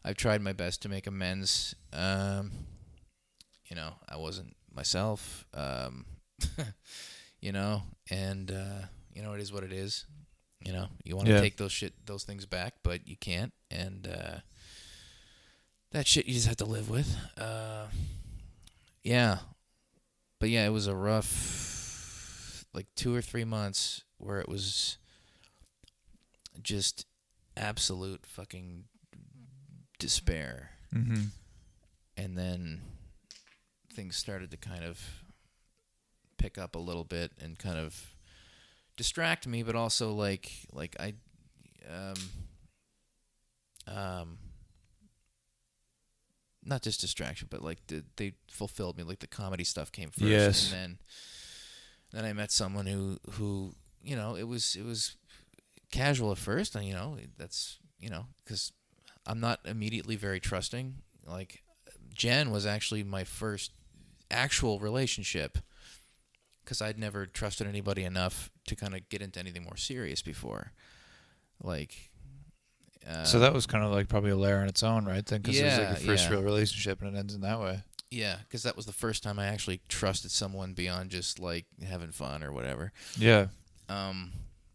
I've tried my best to make amends. You know, I wasn't myself, you know, and, you know, it is what it is. You know, you want to take those things back, but you can't. And that shit you just have to live with. Yeah. But yeah, it was a rough, like, 2 or 3 months where it was just absolute fucking despair. Mm-hmm. And then things started to kind of pick up a little bit and kind of distract me, but also like I not just distraction, but like they fulfilled me. Like, the comedy stuff came first. Yes. And then I met someone who you know, it was casual at first, and, you know, that's, you know, because I'm not immediately very trusting. Like, Jen was actually my first actual relationship, because I'd never trusted anybody enough to kind of get into anything more serious before. Like, so that was kind of like probably a layer on its own, right? Then, because it was like your first yeah. real relationship, and it ends in that way. Yeah, because that was the first time I actually trusted someone beyond just, like, having fun or whatever. Yeah.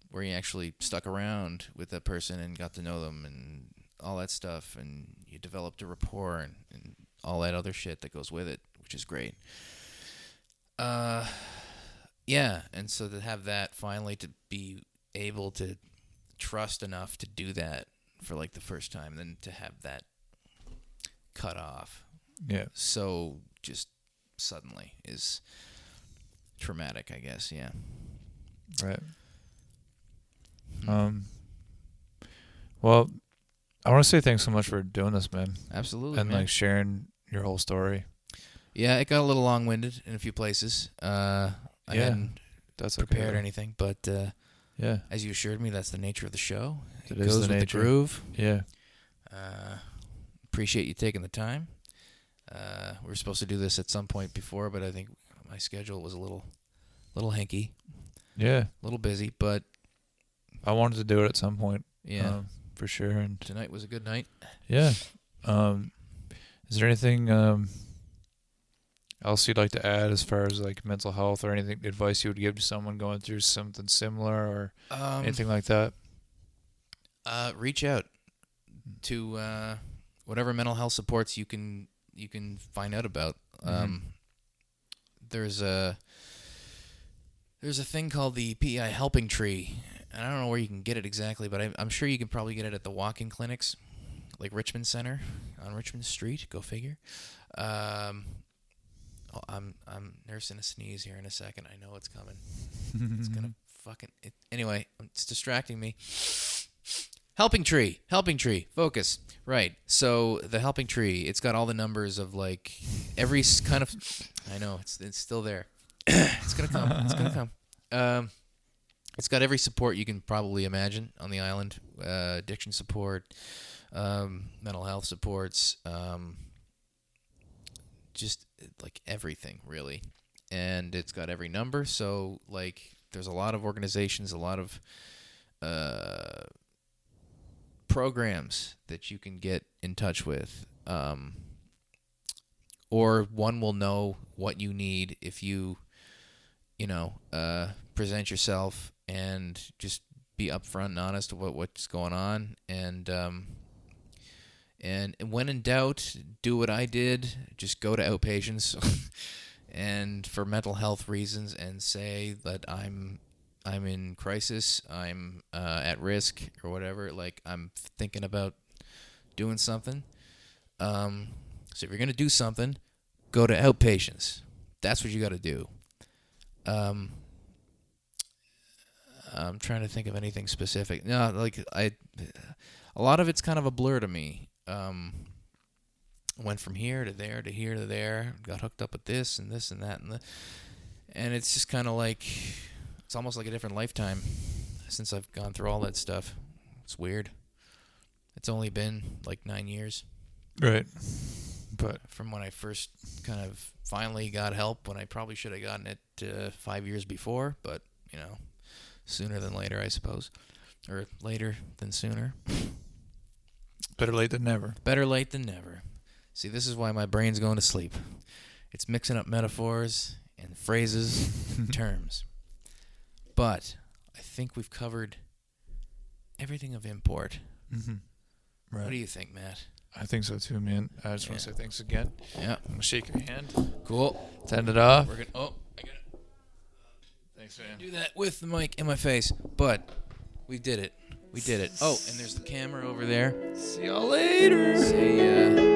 Where you actually stuck around with that person and got to know them and all that stuff, and you developed a rapport and all that other shit that goes with it, which is great. Yeah, and so to have that finally, to be able to trust enough to do that for, like, the first time, and then to have that cut off. Yeah. So just suddenly is traumatic, I guess. Yeah. Right. Well, I want to say thanks so much for doing this, man. Absolutely, and man. like sharing your whole story. Yeah, it got a little long-winded in a few places. I hadn't prepared anything, but yeah, as you assured me, that's the nature of the show. It goes is the with nature. the groove. Yeah. Appreciate you taking the time. We were supposed to do this at some point before, but I think my schedule was a little hanky. Yeah. A little busy, but I wanted to do it at some point. Yeah. For sure. And tonight was a good night. Yeah. Is there anything else you'd like to add as far as like mental health, or anything, advice you would give to someone going through something similar, or anything like that? Reach out to whatever mental health supports you can find out about. There's a thing called the PEI Helping Tree. I don't know where you can get it exactly, but I'm sure you can probably get it at the walk-in clinics, like Richmond Center on Richmond Street. Go figure. I'm nursing a sneeze here in a second. I know it's coming. It's gonna fucking anyway. It's distracting me. Helping Tree. Focus. Right. So the Helping Tree. It's got all the numbers of like every kind of. I know it's still there. It's gonna come. It's got every support you can probably imagine on the island. Addiction support, mental health supports, just like everything really. And it's got every number. So like there's a lot of organizations, a lot of programs that you can get in touch with. Or one will know what you need if you present yourself and just be upfront and honest about what's going on. And when in doubt, do what I did. Just go to outpatients, and for mental health reasons, and say that I'm in crisis, I'm at risk or whatever. Like I'm thinking about doing something. So if you're gonna do something, go to outpatients. That's what you got to do. I'm trying to think of anything specific. No, like a lot of it's kind of a blur to me. Went from here to there to here to there. Got hooked up with this and this and that and it's just kind of like it's almost like a different lifetime since I've gone through all that stuff. It's weird. It's only been like 9 years. Right. But from when I first kind of finally got help, when I probably should have gotten it 5 years before, but sooner than later, I suppose, or later than sooner. Better late than never. Better late than never. See, this is why my brain's going to sleep. It's mixing up metaphors and phrases and terms. But I think we've covered everything of import. Mm-hmm. Right. What do you think, Matt? I think so too, man. I just want to say thanks again. Yeah. I'm going to shake your hand. Cool. Let's end it off. I got it. Thanks, man. Do that with the mic in my face. But we did it. We did it. Oh, and there's the camera over there. See y'all later. See ya.